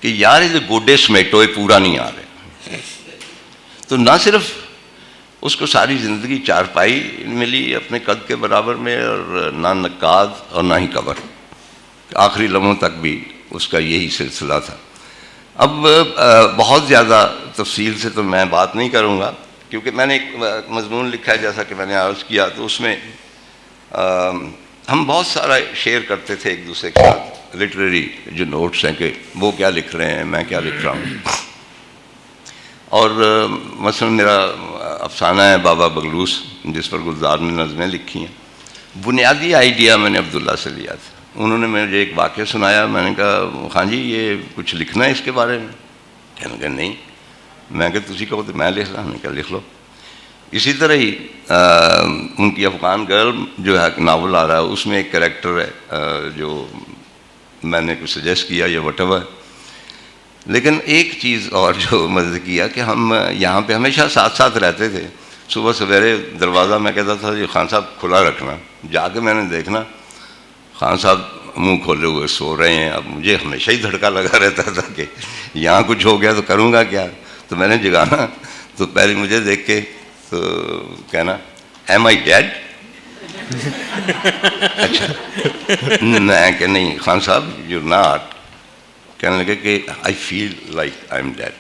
کہ یار یہ گوڈے سمیٹو، یہ پورا نہیں آ رہے. تو نہ صرف اس کو ساری زندگی چارپائی ملی اپنے قد کے برابر میں، اور نہ نقاد اور نہ ہی قبر. آخری لمحوں تک بھی اس کا یہی سلسلہ تھا. اب بہت زیادہ تفصیل سے تو میں بات نہیں کروں گا کیونکہ میں نے ایک مضمون لکھا ہے جیسا کہ میں نے عرض کیا، تو اس میں ہم بہت سارا شیئر کرتے تھے ایک دوسرے کے ساتھ، لٹریری جو نوٹس ہیں کہ وہ کیا لکھ رہے ہیں، میں کیا لکھ رہا ہوں. اور مثلا میرا افسانہ ہے بابا بغلوس جس پر گلزار نے نظمیں لکھی ہیں. بنیادی آئیڈیا میں نے عبداللہ سے لیا تھا. انہوں نے مجھے ایک واقعہ سنایا، میں نے کہا خان جی یہ کچھ لکھنا ہے اس کے بارے میں؟ کہنے کہ نہیں. میں کہ تسی کہو تو میں لکھ رہا ہوں. کیا لکھ لو. اسی طرح ہی ان کی افغان گرل جو ہے ناول آ رہا ہے، اس میں ایک کریکٹر ہے جو میں نے کچھ سجیسٹ کیا یا وٹ ایور. لیکن ایک چیز اور جو مزے کیا کہ ہم یہاں پہ ہمیشہ ساتھ ساتھ رہتے تھے. صبح سویرے دروازہ میں کہتا تھا جی خان صاحب کھلا رکھنا. جا کے میں نے دیکھنا خان صاحب منہ کھولے ہوئے سو رہے ہیں. اب مجھے ہمیشہ ہی دھڑکا لگا رہتا تھا کہ یہاں کچھ ہو گیا تو کروں گا کیا. تو میں نے جگانا تو پہلے مجھے دیکھ کے تو کہنا ایم آئی ڈیڈ. اچھا میں کہ نہیں خان صاحب یو ناٹ. کہنے لگے کہ I feel like I am dead.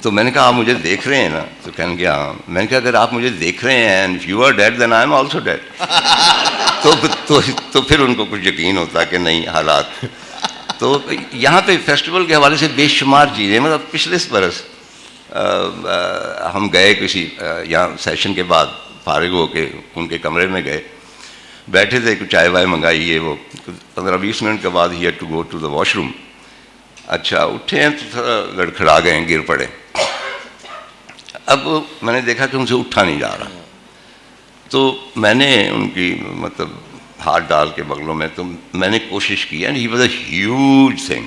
تو میں نے کہا آپ مجھے دیکھ رہے ہیں نا؟ تو کہنے لگے ہاں. میں نے کہا اگر آپ مجھے دیکھ رہے ہیں and you are dead then I am also dead. تو پھر ان کو کچھ یقین ہوتا کہ نہیں حالات. تو یہاں پہ فیسٹیول کے حوالے سے بے شمار چیزیں، مطلب پچھلے برس ہم گئے کسی یہاں سیشن کے بعد فارغ ہو کے ان کے کمرے میں گئے، بیٹھے تھے، کچھ چائے وائے منگائی ہے. وہ 15-20 منٹ کے بعد ہی head to go to the washroom. اچھا اٹھے ہیں تو تھوڑا لڑکھڑا گئے ہیں، گر پڑے. اب میں نے دیکھا کہ ان سے اٹھا نہیں جا رہا. تو میں نے ان کی مطلب ہاتھ ڈال کے بغلوں میں، تو میں نے کوشش کی and he was a huge thing.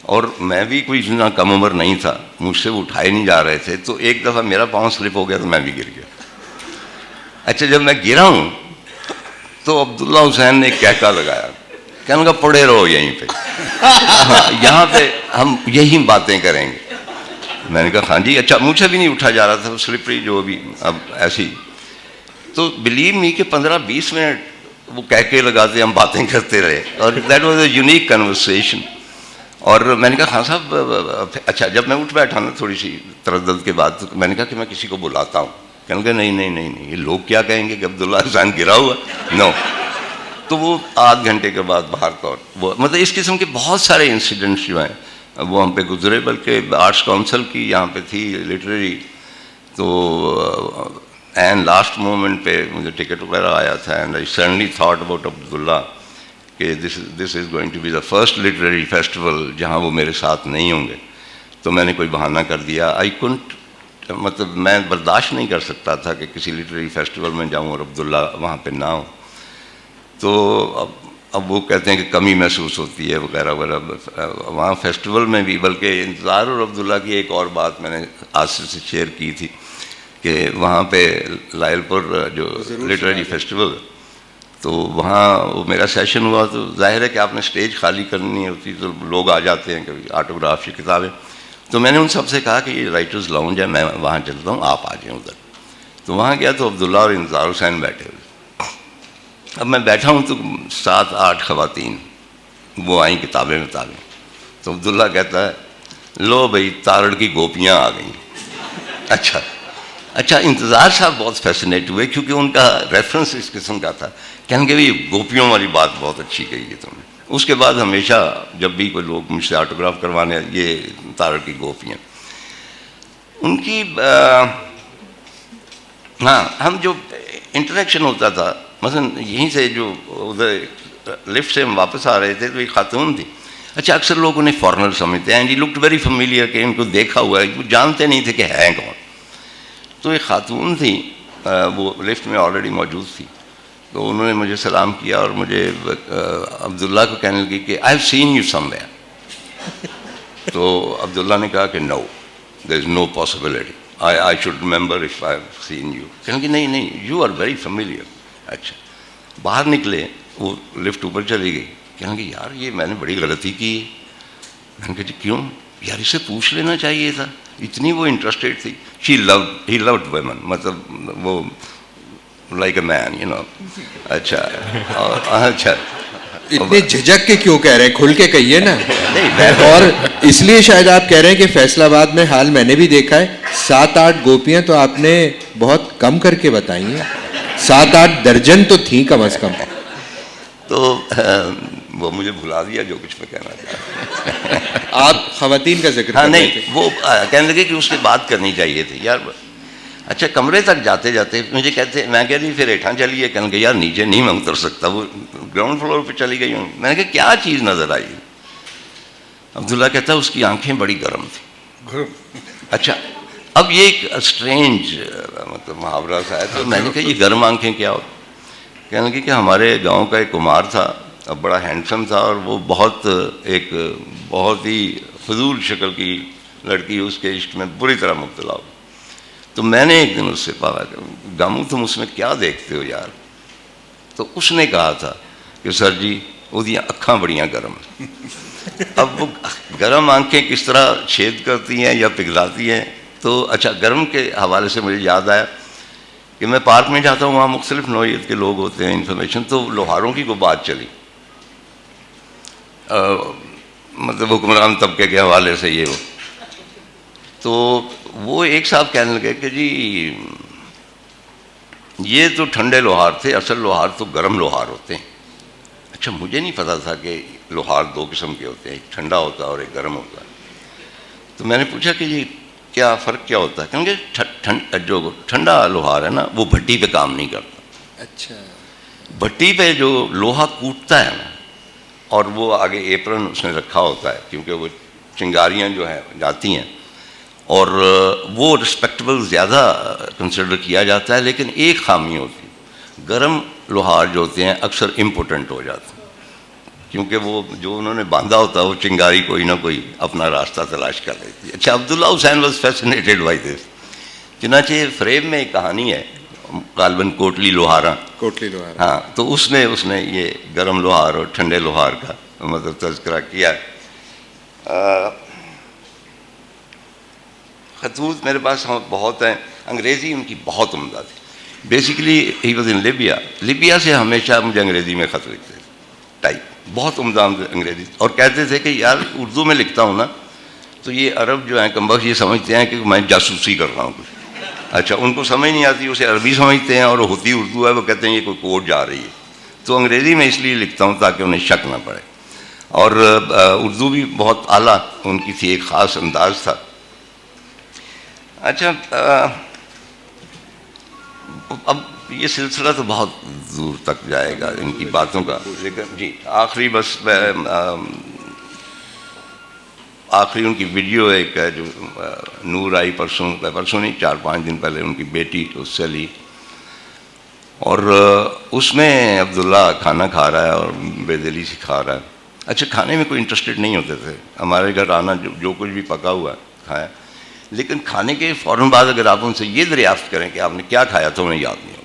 اور میں بھی کوئی اتنا کم عمر نہیں تھا، مجھ سے وہ اٹھائے نہیں جا رہے تھے. تو ایک دفعہ میرا پاؤں سلپ ہو گیا تو میں بھی گر گیا. اچھا جب میں گرا ہوں تو عبداللہ حسین نے ایک کہکا لگایا، کہنے لگا پڑے رہو یہیں پہ، یہاں پہ ہم یہی باتیں کریں گے. میں نے کہا ہاں جی. اچھا مجھ سے بھی نہیں اٹھا جا رہا تھا، سلپری جو بھی اب ایسی. تو بلیو می کہ 15-20 منٹ وہ کہکے لگاتے ہم باتیں کرتے رہے، اور that was a unique conversation. اور میں نے کہا خان صاحب اچھا جب میں اٹھ بیٹھا نا تھوڑی سی تردد کے بعد، تو میں نے کہا کہ میں کسی کو بلاتا ہوں. کہنے لگا نہیں نہیں نہیں نہیں، یہ لوگ کیا کہیں گے کہ عبداللہ حسین گرا ہوا. نو. تو وہ آدھ گھنٹے کے بعد باہر طور وہ مطلب اس قسم کے بہت سارے انسیڈنٹس جو ہیں وہ ہم پہ گزرے. بلکہ آرٹس کونسل کی یہاں پہ تھی لٹریری، تو اینڈ لاسٹ مومنٹ پہ مجھے ٹکٹ وغیرہ آیا تھا. And I suddenly thought about Abdullah کہ this is going to be the first literary festival جہاں وہ میرے ساتھ نہیں ہوں گے. تو میں نے کوئی بہانہ کر دیا. آئی کنٹ مطلب میں برداشت نہیں کر سکتا تھا کہ کسی لٹریری فیسٹیول میں جاؤں اور عبداللہ وہاں پہ نہ ہو. تو اب وہ کہتے ہیں کہ کمی محسوس ہوتی ہے وغیرہ وغیرہ وہاں فیسٹیول میں بھی. بلکہ انتظار اور عبداللہ کی ایک اور بات میں نے آصف سے شیئر کی تھی کہ وہاں پہ لائل پور جو لٹریری فیسٹیول تو وہاں وہ میرا سیشن ہوا. تو ظاہر ہے کہ آپ نے اسٹیج خالی کرنی ہوتی تو لوگ آ جاتے ہیں کبھی آٹوگراف کی کتابیں. تو میں نے ان سب سے کہا کہ یہ رائٹرز لاؤنج ہے, میں وہاں چلتا ہوں, آپ آ جائیں ادھر. تو وہاں گیا تو عبداللہ اور انتظار حسین بیٹھے ہوئے. اب میں بیٹھا ہوں تو 7-8 خواتین وہ آئیں کتابیں. تو عبداللہ کہتا ہے لو بھائی تارڑ کی گوپیاں آ گئیں. اچھا انتظار صاحب بہت فیسنیٹ ہوئے کیونکہ ان کا ریفرنس اس قسم کا تھا. کہنے کہ بھائی گوپیوں والی بات بہت اچھی کہی ہے تم نے. اس کے بعد ہمیشہ جب بھی کوئی لوگ مجھ سے آٹوگراف کروانے یہ تارڑ کی گوپیاں ان کی ہاں ہم جو انٹریکشن ہوتا تھا مثلا یہیں سے جو ادھر لفٹ سے ہم واپس آ رہے تھے تو ایک خاتون تھی. اچھا اکثر لوگ انہیں فارنر سمجھتے ہیں and he looked very familiar کہ ان کو دیکھا ہوا ہے, وہ جانتے نہیں تھے کہ ہیں کون. تو ایک خاتون تھی وہ لفٹ میں آلریڈی موجود تھی. تو انہوں نے مجھے سلام کیا اور مجھے عبداللہ کو کہنے لگی کہ I have seen you some. تو عبداللہ نے کہا کہ no there is no possibility I should remember if I have seen you. کہنے کہ نہیں یو آر ویری فیملیئر. اچھا باہر نکلے وہ لفٹ اوپر چلی گئی. کہنے کہ یار یہ میں نے بڑی غلطی کی. میں نے کہا جی کیوں؟ یار اسے پوچھ لینا چاہیے تھا, اتنی وہ انٹرسٹیڈ تھی. ہی لوڈ ویمن مطلب وہ like a main you know. اچھا اتنے جھجک کے کیوں کہہ رہے ہیں, کھل کے کہیے نا. اور اس لیے شاید آپ کہہ رہے ہیں کہ فیصل آباد میں حال میں نے بھی دیکھا ہے 7-8 گوپیاں تو آپ نے بہت کم کر کے بتائی ہیں. 7-8 درجن تو تھیں کم از کم. تو وہ مجھے بھلا دیا جو کچھ میں کہنا چاہتا. آپ خواتین کا ذکر ہاں نہیں وہ کہنے لگے کہ اس سے بات کرنی چاہیے تھی یار. اچھا کمرے تک جاتے جاتے مجھے کہتے میں کہہ رہی پھر ہیٹھاں چلیے. کہنے کہ یار نیچے نہیں میں اتر سکتا. وہ گراؤنڈ فلور پہ چلی گئی ہوں. میں نے کہا کیا چیز نظر آئی؟ عبداللہ کہتا ہے اس کی آنکھیں بڑی گرم تھیں. اچھا اب یہ ایک اسٹرینج مطلب محاورہ سا ہے. تو میں نے کہا یہ گرم آنکھیں کیا ہوتی؟ کہنے لگے کہ ہمارے گاؤں کا ایک کمار تھا, اب بڑا ہینڈسم تھا اور وہ بہت ہی فضول شکل کی لڑکی اس کے عشق میں بری طرح مبتلا ہو. تو میں نے ایک دن اس سے پالا کہ گامو تم اس میں کیا دیکھتے ہو یار؟ تو اس نے کہا تھا کہ سر جی وہ اکھاں بڑیاں گرم ہیں. اب وہ گرم آنکھیں کس طرح چھید کرتی ہیں یا پگھلاتی ہیں. تو اچھا گرم کے حوالے سے مجھے یاد آیا کہ میں پارک میں جاتا ہوں, وہاں مختلف نوعیت کے لوگ ہوتے ہیں انفارمیشن. تو لوہاروں کی کوئی بات چلی مطلب حکمران طبقے کے حوالے سے یہ وہ. تو وہ ایک صاحب کہنے لگے کہ جی یہ تو ٹھنڈے لوہار تھے, اصل لوہار تو گرم لوہار ہوتے ہیں. اچھا مجھے نہیں پتا تھا کہ لوہار 2 قسم کے ہوتے ہیں, ایک ٹھنڈا ہوتا ہے اور ایک گرم ہوتا ہے. تو میں نے پوچھا کہ جی کیا فرق کیا ہوتا ہے؟ کیونکہ جو ٹھنڈا لوہار ہے نا وہ بھٹی پہ کام نہیں کرتا. اچھا بھٹی پہ جو لوہا کوٹتا ہے نا اور وہ آگے ایپرن اس نے رکھا ہوتا ہے کیونکہ وہ چنگاریاں جو ہیں جاتی ہیں اور وہ رسپیکٹیبل زیادہ کنسیڈر کیا جاتا ہے. لیکن ایک خامی ہوتی ہے, گرم لوہار جو ہوتے ہیں اکثر امپورٹنٹ ہو جاتے ہیں کیونکہ وہ جو انہوں نے باندھا ہوتا ہے وہ چنگاری کوئی نہ کوئی اپنا راستہ تلاش کر لیتی ہے. اچھا عبداللہ Hussein was fascinated by this. چنانچہ فریب میں ایک کہانی ہے غالباً کوٹلی لوہارا. ہاں تو اس نے یہ گرم لوہار اور ٹھنڈے لوہار کا مطلب تذکرہ کیا. خطوط میرے پاس بہت ہیں. انگریزی ان کی بہت عمدہ تھی. Basically he was in Libya. Libya سے ہمیشہ مجھے انگریزی میں خط لکھتے تھے ٹائپ, بہت عمدہ انگریزی. اور کہتے تھے کہ یار اردو میں لکھتا ہوں نا تو یہ عرب جو ہیں کمبخت یہ سمجھتے ہیں کہ میں جاسوسی کر رہا ہوں کچھ. اچھا ان کو سمجھ نہیں آتی, اسے عربی سمجھتے ہیں اور ہوتی اردو ہے, وہ کہتے ہیں یہ کوئی کوڈ جا رہی ہے. تو انگریزی میں اس لیے لکھتا ہوں تاکہ انہیں شک نہ پڑے. اور اردو بھی بہت اعلیٰ ان کی تھی, ایک خاص انداز تھا. اچھا اب یہ سلسلہ تو بہت دور تک جائے گا ان کی باتوں کا، لیکن جی آخری بس آخری ان کی ویڈیو ایک ہے جو نور آئی پرسوں نہیں 4-5 دن پہلے ان کی بیٹی اس سے لی، اور اس میں عبداللہ کھانا کھا رہا ہے اور بے دلی سے کھا رہا ہے. اچھا کھانے میں کوئی انٹرسٹڈ نہیں ہوتے تھے، ہمارے گھر آنا جو کچھ بھی پکا ہوا ہے کھایا، لیکن کھانے کے فوراً بعد اگر آپ ان سے یہ دریافت کریں کہ آپ نے کیا کھایا تو انہیں یاد نہیں ہوگا.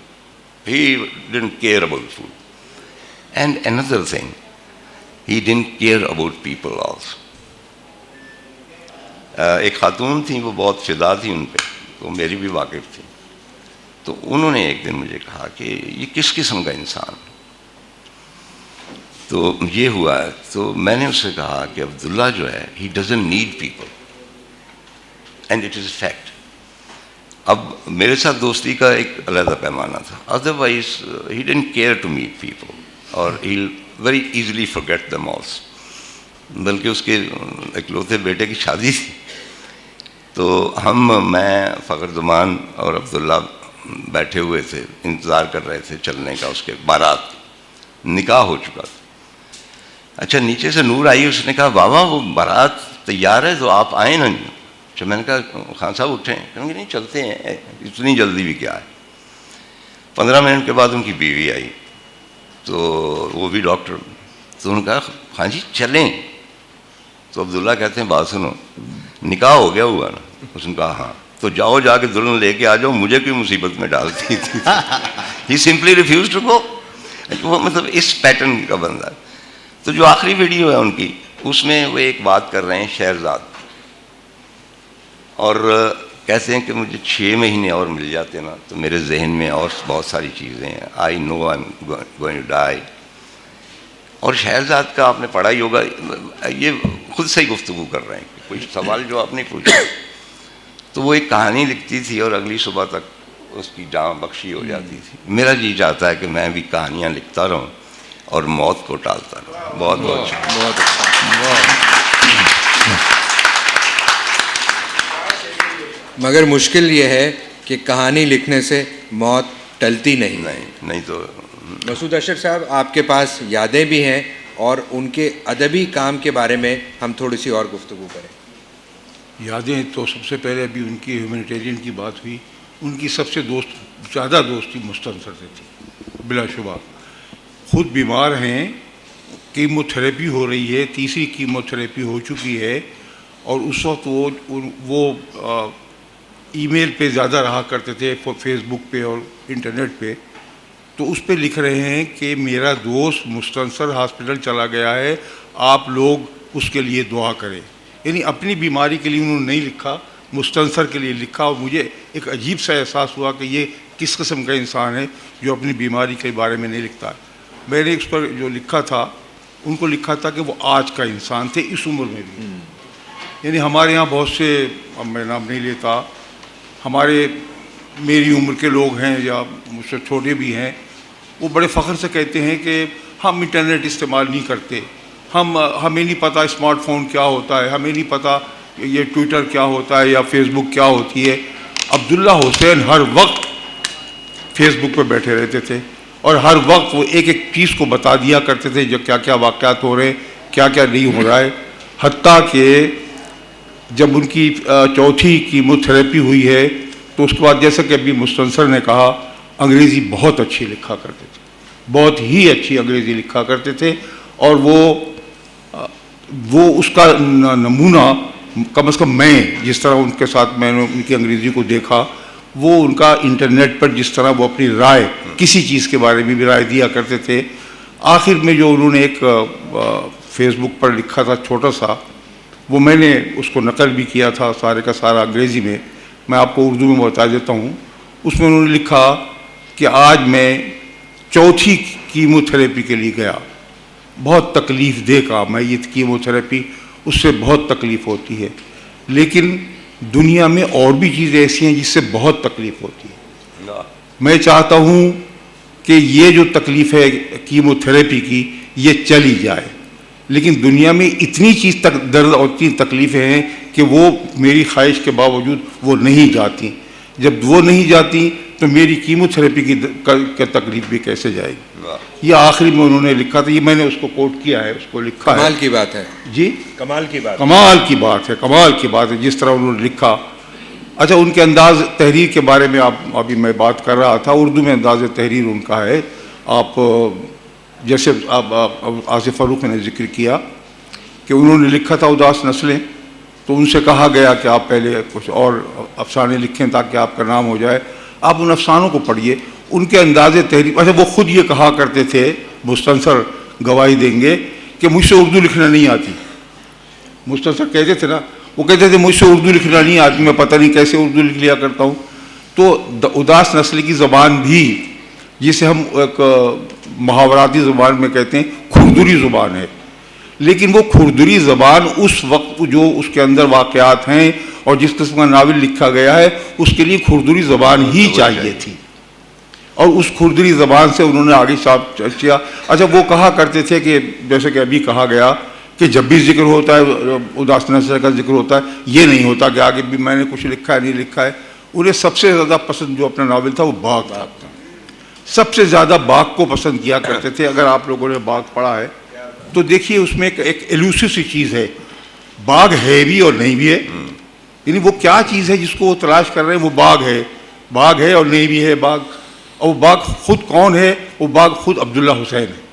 He didn't care about food. And another thing, he didn't care about people also. ایک خاتون تھیں وہ بہت فدا تھی ان پہ، وہ میری بھی واقف تھی، تو انہوں نے ایک دن مجھے کہا کہ یہ کس قسم کا انسان، تو یہ ہوا ہے. تو میں نے اس سے کہا کہ عبداللہ جو ہے he doesn't need people and it is a fact. اب میرے ساتھ دوستی کا ایک علیحدہ پیمانہ تھا، otherwise he didn't care to meet people اور he'll very easily forget them also. بلکہ اس کے اکلوتے بیٹے کی شادی تھی، تو میں فخر زمان اور عبداللہ بیٹھے ہوئے تھے، انتظار کر رہے تھے چلنے کا، اس کے بارات نکاح ہو چکا تھا. اچھا نیچے سے نور آئی، اس نے کہا بابا وہ بارات تیار ہے تو آپ آئیں نا. اچھا میں نے کہا خان صاحب اٹھیں، کہیں گے نہیں چلتے ہیں، اتنی جلدی بھی کیا ہے. 15 منٹ کے بعد ان کی بیوی آئی، تو وہ بھی ڈاکٹر، تو انہوں نے کہا ہاں جی چلیں. تو عبداللہ کہتے ہیں بات سنو، نکاح ہو گیا ہوا نا؟ اس نے کہا ہاں. تو جاؤ جا کے دلہن لے کے آ جاؤ، مجھے کوئی مصیبت میں ڈالتی تھی. He simply refuse to go. وہ مطلب اس پیٹرن کا بندہ. تو جو آخری ویڈیو ہے ان کی، اس میں وہ ایک بات کر رہے ہیں شہرزاد، اور کہتے ہیں کہ مجھے 6 مہینے اور مل جاتے نا تو میرے ذہن میں اور بہت ساری چیزیں ہیں. I know I am going to die. اور شہرزاد کا آپ نے پڑھا ہی ہوگا، یہ خود سے ہی گفتگو کر رہے ہیں، کوئی سوال جو آپ نے پوچھا. تو وہ ایک کہانی لکھتی تھی اور اگلی صبح تک اس کی جان بخشی ہو جاتی تھی. میرا جی چاہتا ہے کہ میں بھی کہانیاں لکھتا رہوں اور موت کو ٹالتا رہوں. بہت بہت بہت اچھا. مگر مشکل یہ ہے کہ کہانی لکھنے سے موت ٹلتی نہیں تو مسعود اشرف صاحب، آپ کے پاس یادیں بھی ہیں اور ان کے ادبی کام کے بارے میں ہم تھوڑی سی اور گفتگو کریں. یادیں تو سب سے پہلے ابھی ان کی ہیومینیٹیرین کی بات ہوئی، ان کی سب سے زیادہ دوستی مستنصر سے تھی بلا شبہ. خود بیمار ہیں، کیمو تھراپی ہو رہی ہے، 3ری کیمو تھراپی ہو چکی ہے، اور اس وقت وہ ای میل پہ زیادہ رہا کرتے تھے، فیس بک پہ اور انٹرنیٹ پہ. تو اس پہ لکھ رہے ہیں کہ میرا دوست مستنصر ہاسپٹل چلا گیا ہے، آپ لوگ اس کے لیے دعا کریں. یعنی اپنی بیماری کے لیے انہوں نے نہیں لکھا، مستنصر کے لیے لکھا. اور مجھے ایک عجیب سا احساس ہوا کہ یہ کس قسم کا انسان ہے جو اپنی بیماری کے بارے میں نہیں لکھتا. میں نے اس پر جو لکھا تھا، ان کو لکھا تھا کہ وہ آج کا انسان تھے اس عمر میں بھی. یعنی ہمارے یہاں بہت سے، اب میں نام نہیں لیتا، میری عمر کے لوگ ہیں یا مجھ سے چھوٹے بھی ہیں، وہ بڑے فخر سے کہتے ہیں کہ ہم انٹرنیٹ استعمال نہیں کرتے، ہمیں نہیں پتہ اسمارٹ فون کیا ہوتا ہے، ہمیں نہیں پتہ یہ ٹویٹر کیا ہوتا ہے یا فیس بک کیا ہوتی ہے. عبداللہ حسین ہر وقت فیس بک پہ بیٹھے رہتے تھے اور ہر وقت وہ ایک ایک چیز کو بتا دیا کرتے تھے، جو کیا کیا واقعات ہو رہے ہیں، کیا کیا نہیں ہو رہا ہے. حتیٰ کہ جب ان کی 4تھی کیمو تھراپی ہوئی ہے تو اس کے بعد، جیسا کہ ابھی مستنصر نے کہا، انگریزی بہت اچھی لکھا کرتے تھے، بہت ہی اچھی انگریزی لکھا کرتے تھے. اور وہ اس کا نمونہ، کم از کم میں جس طرح ان کے ساتھ میں نے ان کی انگریزی کو دیکھا، وہ ان کا انٹرنیٹ پر جس طرح وہ اپنی رائے کسی چیز کے بارے میں بھی رائے دیا کرتے تھے. آخر میں جو انہوں نے ایک فیس بک پر لکھا تھا چھوٹا سا، وہ میں نے اس کو نقل بھی کیا تھا سارے کا سارا انگریزی میں آپ کو اردو میں بتا دیتا ہوں. اس میں انہوں نے لکھا کہ آج میں 4تھی کیمو تھراپی کے لیے گیا، بہت تکلیف دے کا، میں یہ کیمو تھراپی اس سے بہت تکلیف ہوتی ہے، لیکن دنیا میں اور بھی چیزیں ایسی ہیں جس سے بہت تکلیف ہوتی ہے. میں چاہتا ہوں کہ یہ جو تکلیف ہے کیمو تھراپی کی، یہ چلی جائے، لیکن دنیا میں اتنی چیز درد اور اتنی تکلیفیں ہیں کہ وہ میری خواہش کے باوجود وہ نہیں جاتی. جب وہ نہیں جاتی تو میری کیموتھراپی کی تکلیف بھی کیسے جائے گی. یہ آخری میں انہوں نے لکھا تھا, یہ میں نے اس کو کوٹ کیا ہے, اس کو لکھا ہے. کمال کی بات ہے جی, کمال کی بات کمال کی بات ہے, کمال کی بات ہے جس طرح انہوں نے لکھا. اچھا, ان کے انداز تحریر کے بارے میں ابھی میں بات کر رہا تھا. اردو میں انداز تحریر ان کا ہے. آپ جیسے آصف فاروق نے ذکر کیا کہ انہوں نے لکھا تھا اداس نسلیں, تو ان سے کہا گیا کہ آپ پہلے کچھ اور افسانے لکھیں تاکہ آپ کا نام ہو جائے. آپ ان افسانوں کو پڑھیے, ان کے انداز تحریر. اچھا, وہ خود یہ کہا کرتے تھے, مستنصر گواہی دیں گے کہ مجھ سے اردو لکھنا نہیں آتی. مستنصر کہتے تھے نا, وہ کہتے تھے مجھ سے اردو لکھنا نہیں آتی, میں پتہ نہیں کیسے اردو لکھ لیا کرتا ہوں. تو اداس نسل کی زبان بھی, جسے ہم ایک محاوراتی زبان میں کہتے ہیں, کھردری زبان ہے. لیکن وہ کھردری زبان اس وقت جو اس کے اندر واقعات ہیں اور جس قسم کا ناول لکھا گیا ہے, اس کے لیے کھردری زبان ہی چاہیے تھی, اور اس کھردری زبان سے انہوں نے آگے صاف کیا. اچھا, وہ کہا کرتے تھے کہ جیسے کہ ابھی کہا گیا کہ جب بھی ذکر ہوتا ہے اداس نسل کا ذکر ہوتا ہے, یہ نہیں ہوتا کہ آگے بھی میں نے کچھ لکھا ہے نہیں لکھا ہے. انہیں سب سے زیادہ پسند جو اپنا ناول تھا وہ باغ تھا. سب سے زیادہ باغ کو پسند کیا کرتے تھے. اگر آپ لوگوں نے باغ پڑھا ہے تو دیکھیے اس میں ایک ایلوسو سی چیز ہے, باغ ہے بھی اور نہیں بھی ہے. یعنی وہ کیا چیز ہے جس کو وہ تلاش کر رہے ہیں, وہ باغ ہے اور نہیں بھی ہے باغ. اور وہ باغ خود کون ہے؟ وہ باغ خود عبداللہ حسین ہے.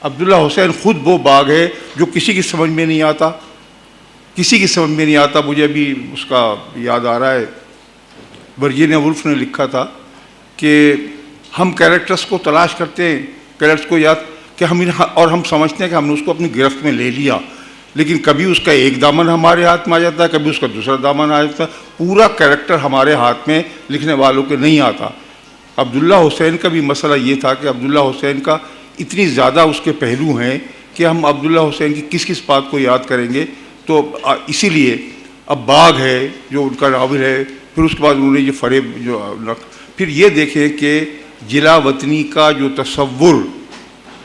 عبداللہ حسین خود وہ باغ ہے جو کسی کی سمجھ میں نہیں آتا, کسی کی سمجھ میں نہیں آتا. مجھے ابھی اس کا یاد آ رہا ہے, ورجینیا وولف نے لکھا تھا کہ ہم کیریکٹرز کو تلاش کرتے ہیں, کیریکٹرز کو یاد کہ اور ہم سمجھتے ہیں کہ ہم نے اس کو اپنی گرفت میں لے لیا, لیکن کبھی اس کا ایک دامن ہمارے ہاتھ میں آ جاتا ہے, کبھی اس کا دوسرا دامن آ جاتا ہے. پورا کیریکٹر ہمارے ہاتھ میں لکھنے والوں کے نہیں آتا. عبداللہ حسین کا بھی مسئلہ یہ تھا کہ عبداللہ حسین کا اتنی زیادہ اس کے پہلو ہیں کہ ہم عبداللہ حسین کی کس کس بات کو یاد کریں گے. تو اسی لیے اب باغ ہے جو ان کا ناول ہے, پھر اس کے بعد انہوں نے یہ فریب پھر یہ دیکھیں کہ جلا وطنی کا جو تصور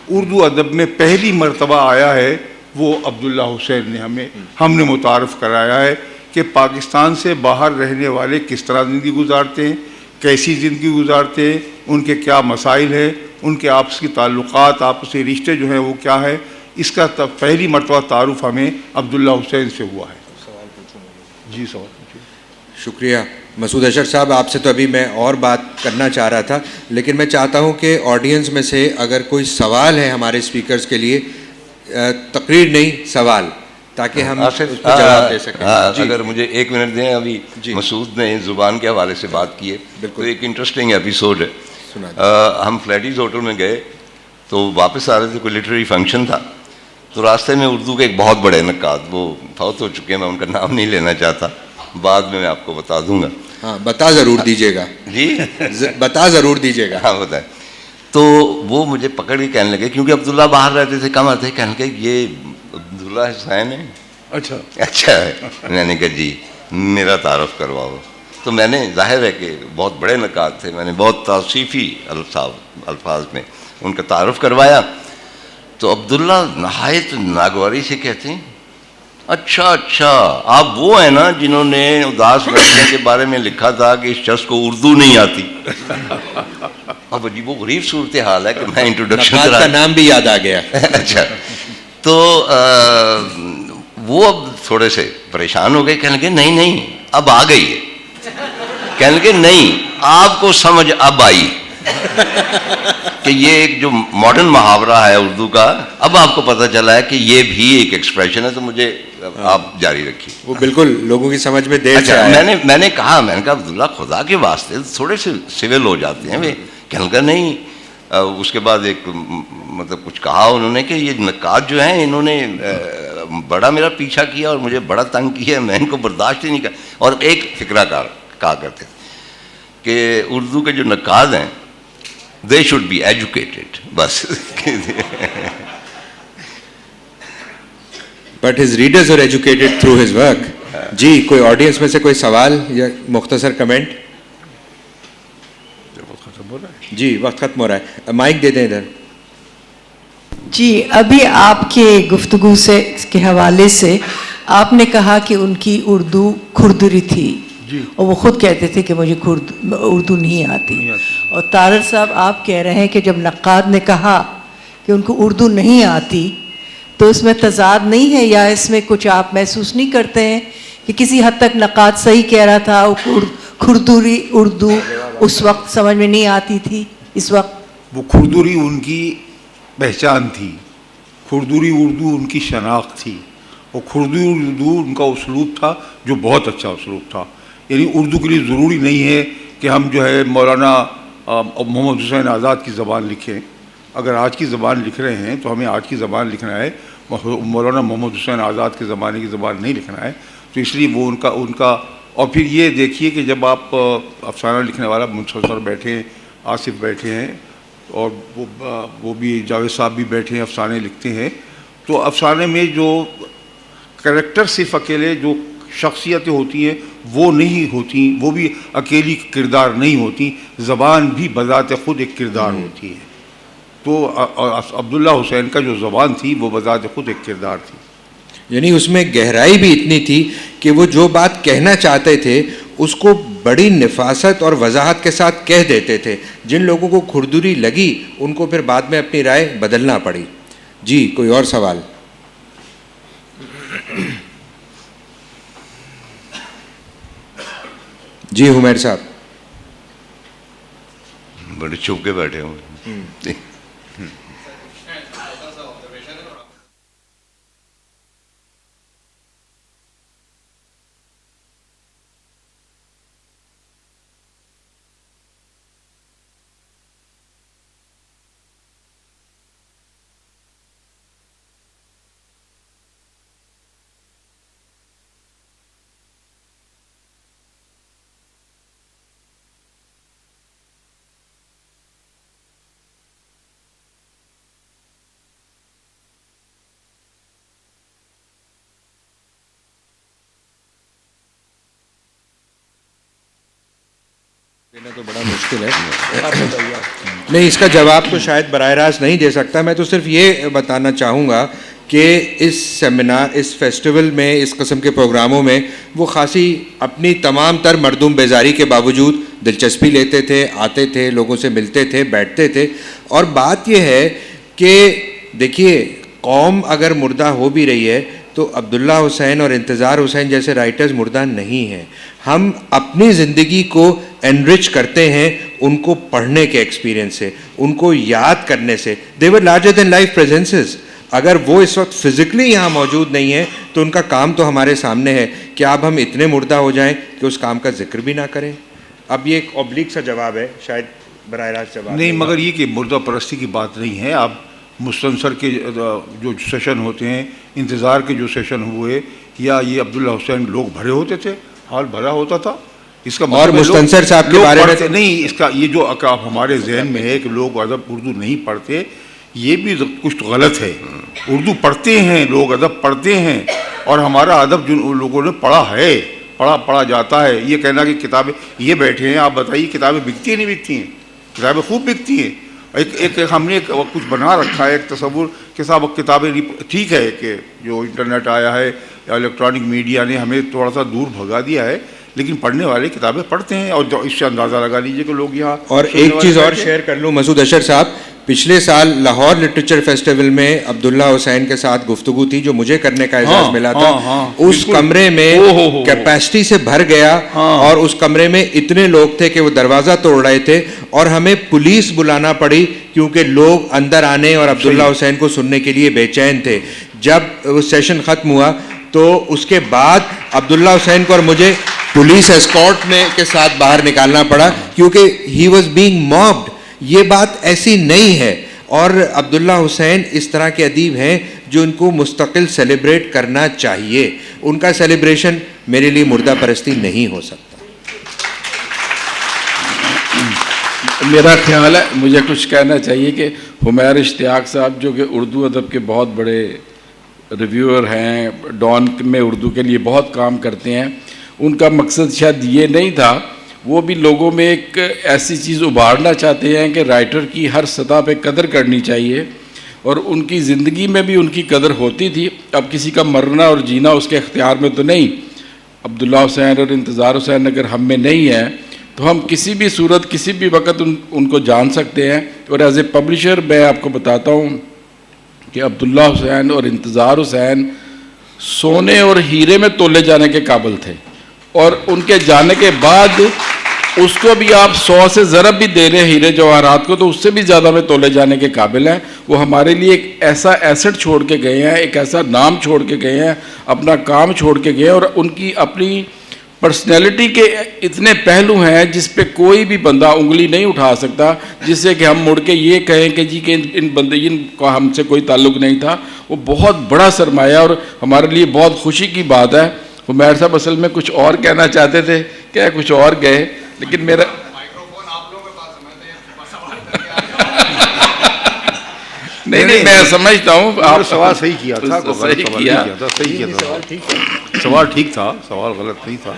اردو ادب میں پہلی مرتبہ آیا ہے وہ عبداللہ حسین نے ہم نے متعارف کرایا ہے کہ پاکستان سے باہر رہنے والے کس طرح زندگی گزارتے ہیں, کیسی زندگی گزارتے ہیں, ان کے کیا مسائل ہیں, ان کے آپس کی تعلقات, آپسی رشتے جو ہیں وہ کیا ہے. اس کا پہلی مرتبہ تعارف ہمیں عبداللہ حسین سے ہوا ہے. جی سوال پوچھیے. شکریہ مسعود اشرف صاحب. آپ سے تو ابھی میں اور بات کرنا چاہ رہا تھا, لیکن میں چاہتا ہوں کہ آڈینس میں سے اگر کوئی سوال ہے ہمارے اسپیکرز کے لیے, تقریر نہیں سوال, تاکہ ہم اس کو جواب دے سکیں. اگر مجھے ایک منٹ دیں. ابھی مسعود نے زبان کے حوالے سے بات کی ہے, بالکل ایک انٹرسٹنگ ایپیسوڈ ہے. ہم فلیٹیز ہوٹل میں گئے تو واپس آ رہے تھے, کوئی لٹریری فنکشن تھا, تو راستے میں اردو کے ایک بہت بڑے نقاد, وہ فوت ہو چکے ہیں, میں ان کا نام نہیں لینا چاہتا, بعد میں آپ کو بتا دوں گا. ہاں بتا ضرور دیجیے گا. جی بتا ضرور دیجیے گا. ہاں بتائیں. تو وہ مجھے پکڑ کے کہنے لگے, کیونکہ عبداللہ باہر رہتے تھے, کم آتے, کہنے لگے یہ عبداللہ حسین ہے. اچھا ہے. میں نے کہا جی میرا تعارف کرواؤ. تو میں نے, ظاہر ہے کہ بہت بڑے نقاد تھے, میں نے بہت توصیفی الفاظ میں ان کا تعارف کروایا. تو عبداللہ نہایت ناگواری سے کہتے ہیں, اچھا آپ وہ ہیں نا جنہوں نے اداس لڑکے کے بارے میں لکھا تھا کہ اس شخص کو اردو نہیں آتی. اب عجیب و غریب صورتحال ہے کہ میں انٹروڈکشن کا نام بھی یاد آ گیا. اچھا, تو وہ اب تھوڑے سے پریشان ہو گئے, کہنے لگے نہیں اب آ گئی ہے. کہنے لگے نہیں, آپ کو سمجھ اب آئی کہ یہ ایک جو ماڈرن محاورہ ہے اردو کا, اب آپ کو پتہ چلا ہے کہ یہ بھی ایک ایکسپریشن ہے. تو مجھے آپ جاری رکھیے. وہ بالکل لوگوں کی سمجھ میں دیر سے آیا. میں نے کہا عبداللہ خدا کے واسطے تھوڑے سے سول ہو جاتے ہیں. کہنے لگا نہیں. اس کے بعد ایک مطلب کچھ کہا انہوں نے کہ یہ نقاد جو ہیں انہوں نے بڑا میرا پیچھا کیا اور مجھے بڑا تنگ کیا, میں ان کو برداشت ہی نہیں کر. اور ایک فقرہ کہا کرتے تھے کہ اردو کے جو نقاد ہیں they should be educated, بس. But his readers are educated through his work. جی کوئی آڈینس میں سے کوئی سوال یا مختصر کمنٹ؟ جی وقت ختم ہو رہا ہے, مائک دے دیں ادھر. جی ابھی آپ کے گفتگو کے حوالے سے آپ نے کہا کہ ان کی اردو کھردری تھی, اور وہ خود کہتے تھے کہ مجھے اردو نہیں آتی. اور طارر صاحب آپ کہہ رہے ہیں کہ جب نقاد نے کہا کہ ان کو اردو نہیں آتی تو اس میں تضاد نہیں ہے, یا اس میں کچھ آپ محسوس نہیں کرتے ہیں کہ کسی حد تک نقاد صحیح کہہ رہا تھا, کھردوری اردو اس وقت سمجھ میں نہیں آتی تھی؟ اس وقت وہ کھردوری ان کی پہچان تھی, کھردوری اردو ان کی شناخت تھی, اور کھردوری اردو ان کا اسلوب تھا جو بہت اچھا اسلوب تھا. یعنی اردو کے لیے ضروری نہیں ہے کہ ہم جو ہے مولانا محمد حسین آزاد کی زبان لکھیں. اگر آج کی زبان لکھ رہے ہیں تو ہمیں آج کی زبان لکھنا ہے, مولانا محمد حسین آزاد کے زمانے کی زبان نہیں لکھنا ہے. تو اس لیے وہ ان کا اور پھر یہ دیکھیے کہ جب آپ افسانہ لکھنے والا منصر بیٹھے ہیں, آصف بیٹھے ہیں, اور وہ بھی جاوید صاحب بھی بیٹھے ہیں, افسانے لکھتے ہیں, تو افسانے میں جو کریکٹر صرف اکیلے جو شخصیتیں ہوتی ہیں وہ نہیں ہوتی, وہ بھی اکیلی کردار نہیں ہوتی, زبان بھی بذات خود ایک کردار ہوتی ہے. تو عبداللہ حسین کا جو زبان تھی وہ بذات خود ایک کردار تھی. یعنی اس میں گہرائی بھی اتنی تھی کہ وہ جو بات کہنا چاہتے تھے اس کو بڑی نفاست اور وضاحت کے ساتھ کہہ دیتے تھے. جن لوگوں کو کھردوری لگی ان کو پھر بعد میں اپنی رائے بدلنا پڑی. جی کوئی اور سوال؟ جی حمیر صاحب. بڑے چھپ کے بیٹھے ہوئے. تو بڑا مشکل ہے. نہیں, اس کا جواب تو شاید براہ راست نہیں دے سکتا. میں تو صرف یہ بتانا چاہوں گا کہ اس سیمینار, اس فیسٹیول میں, اس قسم کے پروگراموں میں وہ خاصی اپنی تمام تر مردم بیزاری کے باوجود دلچسپی لیتے تھے, آتے تھے, لوگوں سے ملتے تھے, بیٹھتے تھے. اور بات یہ ہے کہ دیکھیے, قوم اگر مردہ ہو بھی رہی ہے تو عبداللہ حسین اور انتظار حسین جیسے رائٹرز مردہ نہیں ہیں. ہم اپنی زندگی کو انرچ کرتے ہیں ان کو پڑھنے کے ایکسپیرینس سے, ان کو یاد کرنے سے. دے ور لارجر دین لائف پریزنسز. اگر وہ اس وقت فزیکلی یہاں موجود نہیں ہیں تو ان کا کام تو ہمارے سامنے ہے. کیا اب ہم اتنے مردہ ہو جائیں کہ اس کام کا ذکر بھی نہ کریں؟ اب یہ ایک اوبلیک سا جواب ہے, شاید براہ راست جواب نہیں, مگر یہ کہ مردہ پرستی کی بات نہیں ہے. آپ مستنصر کے جو سیشن ہوتے ہیں, انتظار کے جو سیشن ہوئے, یا یہ عبداللہ حسین, لوگ بھرے ہوتے تھے, ہال بھرا ہوتا تھا. اس کا اور مستنصر صاحب کے بارے میں نہیں, اس کا یہ جو ہمارے ذہن میں ہے کہ لوگ ادب اردو نہیں پڑھتے, یہ بھی کچھ غلط ہے. اردو پڑھتے ہیں لوگ, ادب پڑھتے ہیں, اور ہمارا ادب جن لوگوں نے پڑھا ہے, پڑھا جاتا ہے. یہ کہنا کہ کتابیں یہ بیٹھے ہیں, آپ بتائیے کتابیں بکتی ہیں نہیں بکتی ہیں؟ کتابیں خوب بکتی ہیں. ایک ہم نے کچھ بنا رکھا ہے, ایک تصور کہ صاحب کتابیں, ٹھیک ہے کہ جو انٹرنیٹ آیا ہے یا الیکٹرانک میڈیا نے ہمیں تھوڑا سا دور بھگا دیا ہے, لیکن پڑھنے والے کتابیں پڑھتے ہیں. اور اس سے اندازہ لگا لیجیے کہ لوگ یہاں. اور ایک چیز اور شیئر کر لوں مسعود اشر صاحب, پچھلے سال لاہور لٹریچر فیسٹیول میں عبداللہ حسین کے ساتھ گفتگو تھی جو مجھے کرنے کا اعزاز ملا تھا. اس کمرے میں کیپیسٹی سے بھر گیا, اور اس کمرے میں اتنے لوگ تھے کہ وہ دروازہ توڑ رہے تھے, اور ہمیں پولیس بلانا پڑی کیونکہ لوگ اندر آنے اور عبداللہ حسین کو سننے کے لیے بے چین تھے. جب وہ سیشن ختم ہوا تو اس کے بعد عبداللہ حسین کو اور مجھے پولیس اسکارٹ میں کے ساتھ باہر نکالنا پڑا کیونکہ ہی واز بینگ موبڈ. یہ بات ایسی نہیں ہے, اور عبداللہ حسین اس طرح کے ادیب ہیں جو ان کو مستقل سیلیبریٹ کرنا چاہیے. ان کا سیلیبریشن میرے لیے مردہ پرستی نہیں ہو سکتا. میرا خیال ہے, مجھے کچھ کہنا چاہیے کہ حمیر اشتیاق صاحب جو کہ اردو ادب کے بہت بڑے ریویور ہیں, ڈان میں اردو کے لیے بہت کام کرتے ہیں, ان کا مقصد شاید یہ نہیں تھا. وہ بھی لوگوں میں ایک ایسی چیز ابھارنا چاہتے ہیں کہ رائٹر کی ہر سطح پہ قدر کرنی چاہیے, اور ان کی زندگی میں بھی ان کی قدر ہوتی تھی. اب کسی کا مرنا اور جینا اس کے اختیار میں تو نہیں. عبداللہ حسین اور انتظار حسین اگر ہم میں نہیں ہیں تو ہم کسی بھی صورت کسی بھی وقت ان کو جان سکتے ہیں. اور ایز اے پبلشر میں آپ کو بتاتا ہوں کہ عبداللہ حسین اور انتظار حسین سونے اور ہیرے میں تولے جانے کے قابل تھے, اور ان کے جانے کے بعد اس کو بھی آپ 100 سے ضرب بھی دے رہے ہیں ہیرے جواہرات کو تو اس سے بھی زیادہ میں تولے جانے کے قابل ہیں. وہ ہمارے لیے ایک ایسا ایسٹ چھوڑ کے گئے ہیں, ایک ایسا نام چھوڑ کے گئے ہیں, اپنا کام چھوڑ کے گئے ہیں, اور ان کی اپنی پرسنالٹی کے اتنے پہلو ہیں جس پہ کوئی بھی بندہ انگلی نہیں اٹھا سکتا, جس سے کہ ہم مڑ کے یہ کہیں کہ جی کہ ان بندین کا ہم سے کوئی تعلق نہیں تھا. وہ بہت بڑا سرمایہ اور ہمارے لیے بہت خوشی کی بات ہے. عمیر صاحب اصل میں کچھ اور کہنا چاہتے تھے, کیا کچھ اور گئے, لیکن میرا نہیں میں سمجھتا ہوں آپ سوال صحیح کیا تھا, سوال ٹھیک تھا, سوال غلط نہیں تھا.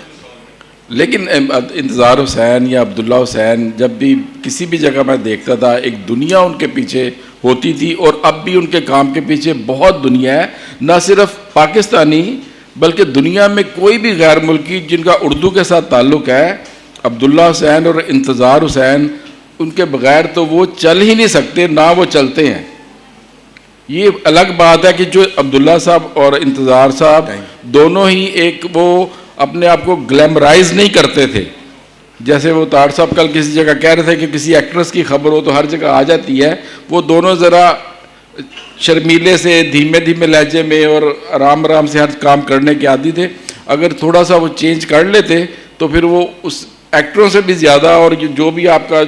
لیکن انتظار حسین یا عبداللہ حسین جب بھی کسی بھی جگہ میں دیکھتا تھا ایک دنیا ان کے پیچھے ہوتی تھی, اور اب بھی ان کے کام کے پیچھے بہت دنیا ہے, نہ صرف پاکستانی بلکہ دنیا میں کوئی بھی غیر ملکی جن کا اردو کے ساتھ تعلق ہے. عبداللہ حسین اور انتظار حسین ان کے بغیر تو وہ چل ہی نہیں سکتے, نہ وہ چلتے ہیں. یہ الگ بات ہے کہ جو عبداللہ صاحب اور انتظار صاحب دونوں ہی ایک وہ اپنے آپ کو گلیمرائز نہیں کرتے تھے. جیسے وہ طاہر صاحب کل کسی جگہ کہہ رہے تھے کہ کسی ایکٹریس کی خبر ہو تو ہر جگہ آ جاتی ہے, وہ دونوں ذرا شرمیلے سے دھیمے دھیمے لہجے میں اور آرام آرام سے ہر کام کرنے کے عادی تھے. اگر تھوڑا سا وہ چینج کر لیتے تو پھر وہ اس ایکٹروں سے بھی زیادہ, اور جو بھی آپ کا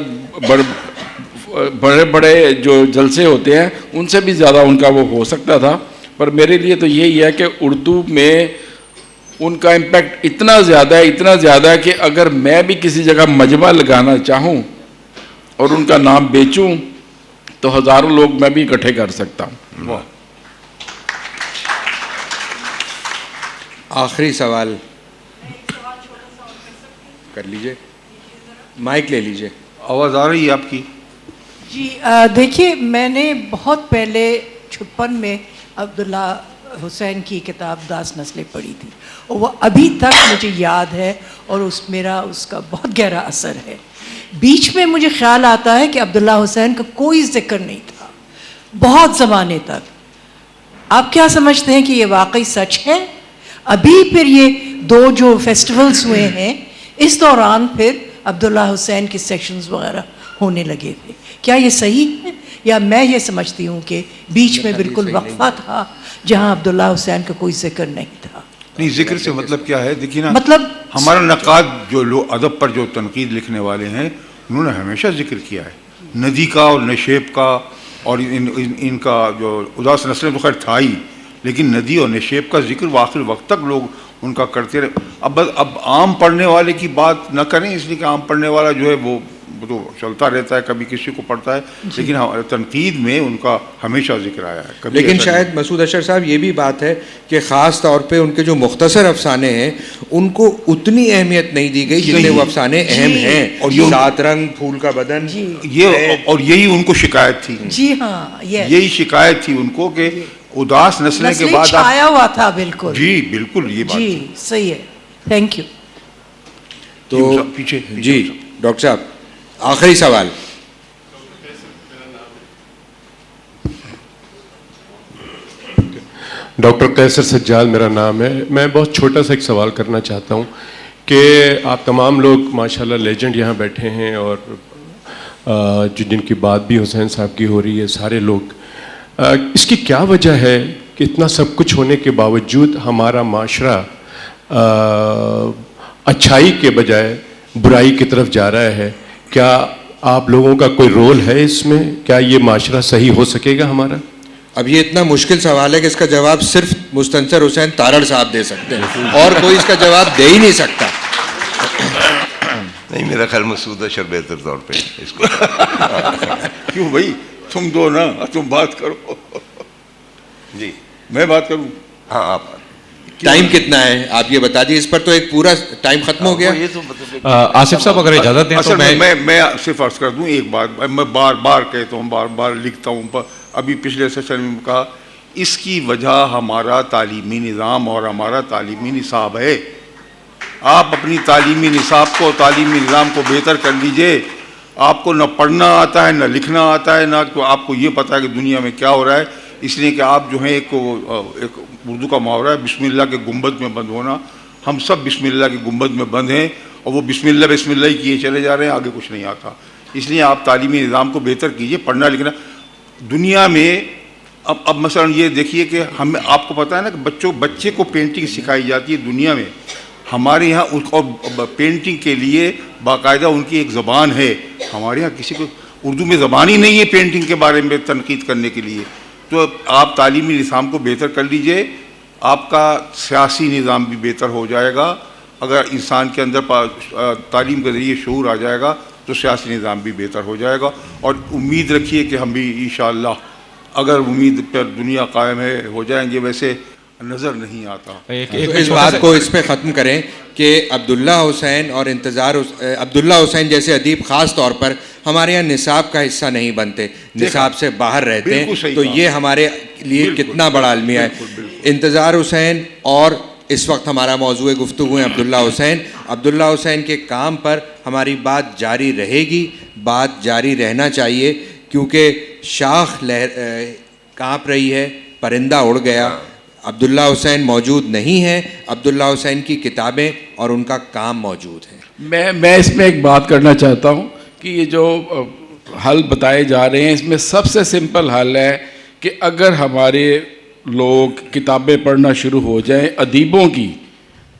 بڑے بڑے جو جلسے ہوتے ہیں ان سے بھی زیادہ ان کا وہ ہو سکتا تھا. پر میرے لیے تو یہی ہے کہ اردو میں ان کا امپیکٹ اتنا زیادہ ہے کہ اگر میں بھی کسی جگہ مجمع لگانا چاہوں اور ان کا نام بیچوں تو ہزاروں لوگ میں بھی اکٹھے کر سکتا ہوں. آخری سوال کر لیجئے, مائک لے لیجئے. آواز آ رہی ہے آپ کی؟ جی دیکھیے, میں نے بہت پہلے 56 میں عبداللہ حسین کی کتاب داس نسلیں پڑھی تھی, اور وہ ابھی تک مجھے یاد ہے, اور اس کا بہت گہرا اثر ہے. بیچ میں مجھے خیال آتا ہے کہ عبداللہ حسین کا کوئی ذکر نہیں تھا بہت زمانے تک. آپ کیا سمجھتے ہیں کہ یہ واقعی سچ ہے؟ ابھی پھر یہ 2 جو فیسٹیولز ہوئے ہیں اس دوران پھر عبداللہ حسین کے سیکشنز وغیرہ ہونے لگے تھے. کیا یہ صحیح ہے, یا میں یہ سمجھتی ہوں کہ بیچ میں بالکل وقفہ تھا جہاں عبداللہ حسین کا کوئی ذکر نہیں تھا؟ نہیں, ذکر سے مطلب کیا ہے, دیکھیے نا, مطلب ہمارا نقاد جو لوگ ادب پر جو تنقید لکھنے والے ہیں انہوں نے ہمیشہ ذکر کیا ہے ندی کا اور نشیب کا, اور ان کا جو اداس نسلیں تو خیر تھا ہی, لیکن ندی اور نشیب کا ذکر آخر وقت تک لوگ ان کا کرتے رہے. اب عام پڑھنے والے کی بات نہ کریں, اس لیے کہ عام پڑھنے والا جو ہے وہ تو چلتا رہتا ہے, کبھی کسی کو پڑھتا ہے, لیکن تنقید میں ان کا ہمیشہ ذکر آیا ہے. لیکن شاید مسعود اشرف صاحب یہ بھی بات ہے کہ خاص طور پہ ان کے جو مختصر افسانے ہیں ان کو اتنی اہمیت نہیں دی گئی جتنے وہ افسانے اہم ہیں. اور سات رنگ, پھول کا بدن, یہ اور یہی ان کو شکایت تھی. جی ہاں, یہی شکایت تھی ان کو کہ اداس نسلیں کے بعد چھایا ہوا تھا. بالکل جی بالکل یہ بات جی صحیح ہے. Thank you. تو پیچھے جی ڈاکٹر صاحب آخری سوال. ڈاکٹر قیصر سجاد میرا نام ہے. میں بہت چھوٹا سا ایک سوال کرنا چاہتا ہوں کہ آپ تمام لوگ ماشاءاللہ لیجنڈ یہاں بیٹھے ہیں, اور جن کی بات بھی حسین صاحب کی ہو رہی ہے, سارے لوگ, اس کی کیا وجہ ہے کہ اتنا سب کچھ ہونے کے باوجود ہمارا معاشرہ اچھائی کے بجائے برائی کی طرف جا رہا ہے؟ کیا آپ لوگوں کا کوئی رول ہے اس میں؟ کیا یہ معاشرہ صحیح ہو سکے گا ہمارا؟ اب یہ اتنا مشکل سوال ہے کہ اس کا جواب صرف مستنصر حسین تارڑ صاحب دے سکتے ہیں, اور کوئی اس کا جواب دے ہی نہیں سکتا. نہیں, میرا خیال مسعود اشرف بہتر طور پہ اس کو. کیوں بھائی, تم دو نا, تم بات کرو. جی میں بات کروں؟ ہاں آپ. ٹائم کتنا ہے آپ یہ بتا دیجیے, اس پر تو ایک پورا ٹائم ختم ہو گیا. آصف صاحب اگر اجازت دیں تو میں صرف عرض کر دوں ایک بات. میں بار بار کہتا ہوں, بار بار لکھتا ہوں, ابھی پچھلے سیشن میں کہا, اس کی وجہ ہمارا تعلیمی نظام اور ہمارا تعلیمی نصاب ہے. آپ اپنی تعلیمی نصاب کو, تعلیمی نظام کو بہتر کر لیجئے. آپ کو نہ پڑھنا آتا ہے, نہ لکھنا آتا ہے, نہ تو آپ کو یہ پتہ ہے کہ دنیا میں کیا ہو رہا ہے. اس لیے کہ آپ جو ہیں ایک اردو کا محاورہ ہے بسم اللہ کے گنبد میں بند ہونا. ہم سب بسم اللہ کے گنبد میں بند ہیں اور وہ بسم اللہ ہی کیے چلے جا رہے ہیں, آگے کچھ نہیں آتا. اس لیے آپ تعلیمی نظام کو بہتر کیجئے. پڑھنا لکھنا دنیا میں اب مثلا یہ دیکھیے کہ ہم, آپ کو پتہ ہے نا کہ بچے کو پینٹنگ سکھائی جاتی ہے دنیا میں. ہمارے یہاں اور پینٹنگ کے لیے باقاعدہ ان کی ایک زبان ہے. ہمارے یہاں کسی کو اردو میں زبان ہی نہیں ہے پینٹنگ کے بارے میں تنقید کرنے کے لیے. تو آپ تعلیمی نظام کو بہتر کر لیجئے. آپ کا سیاسی نظام بھی بہتر ہو جائے گا. اگر انسان کے اندر تعلیم کے ذریعے شعور آ جائے گا تو سیاسی نظام بھی بہتر ہو جائے گا. اور امید رکھیے کہ ہم بھی انشاءاللہ اگر امید پر دنیا قائم ہے ہو جائیں گے. ویسے نظر نہیں آتا. تو اس بات کو اس پہ ختم کریں کہ عبداللہ حسین اور عبداللہ حسین جیسے ادیب خاص طور پر ہمارے یہاں نصاب کا حصہ نہیں بنتے, نصاب سے باہر رہتے ہیں. تو یہ ہمارے لیے کتنا بڑا المیہ ہے. انتظار حسین اور اس وقت ہمارا موضوع گفتگو ہے عبداللہ حسین. عبداللہ حسین کے کام پر ہماری بات جاری رہے گی, بات جاری رہنا چاہیے, کیونکہ شاخ کانپ رہی ہے, پرندہ اڑ گیا. عبداللہ حسین موجود نہیں ہیں, عبداللہ حسین کی کتابیں اور ان کا کام موجود ہے. میں اس میں ایک بات کرنا چاہتا ہوں کہ یہ جو حل بتائے جا رہے ہیں اس میں سب سے سمپل حل ہے کہ اگر ہمارے لوگ کتابیں پڑھنا شروع ہو جائیں ادیبوں کی,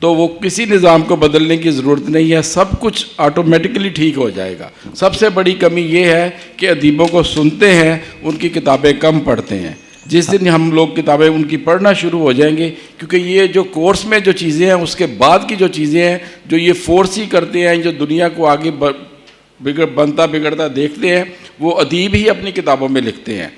تو وہ کسی نظام کو بدلنے کی ضرورت نہیں ہے, سب کچھ آٹومیٹکلی ٹھیک ہو جائے گا. سب سے بڑی کمی یہ ہے کہ ادیبوں کو سنتے ہیں, ان کی کتابیں کم پڑھتے ہیں. جس دن ہم لوگ کتابیں ان کی پڑھنا شروع ہو جائیں گے, کیونکہ یہ جو کورس میں جو چیزیں ہیں اس کے بعد کی جو چیزیں ہیں جو یہ فورس ہی کرتے ہیں, جو دنیا کو آگے بنتا بگڑتا دیکھتے ہیں, وہ ادیب ہی اپنی کتابوں میں لکھتے ہیں.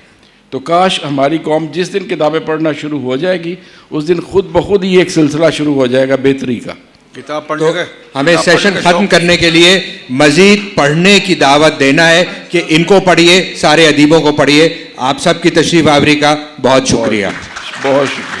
تو کاش ہماری قوم جس دن کتابیں پڑھنا شروع ہو جائے گی اس دن خود بخود ہی ایک سلسلہ شروع ہو جائے گا بہتری کا. کتاب پڑھنے کا ہمیں سیشن ختم کرنے کے لیے مزید پڑھنے کی دعوت دینا ہے کہ ان کو پڑھیے, سارے ادیبوں کو پڑھیے. آپ سب کی تشریف آوری کا بہت شکریہ. بہت شکریہ.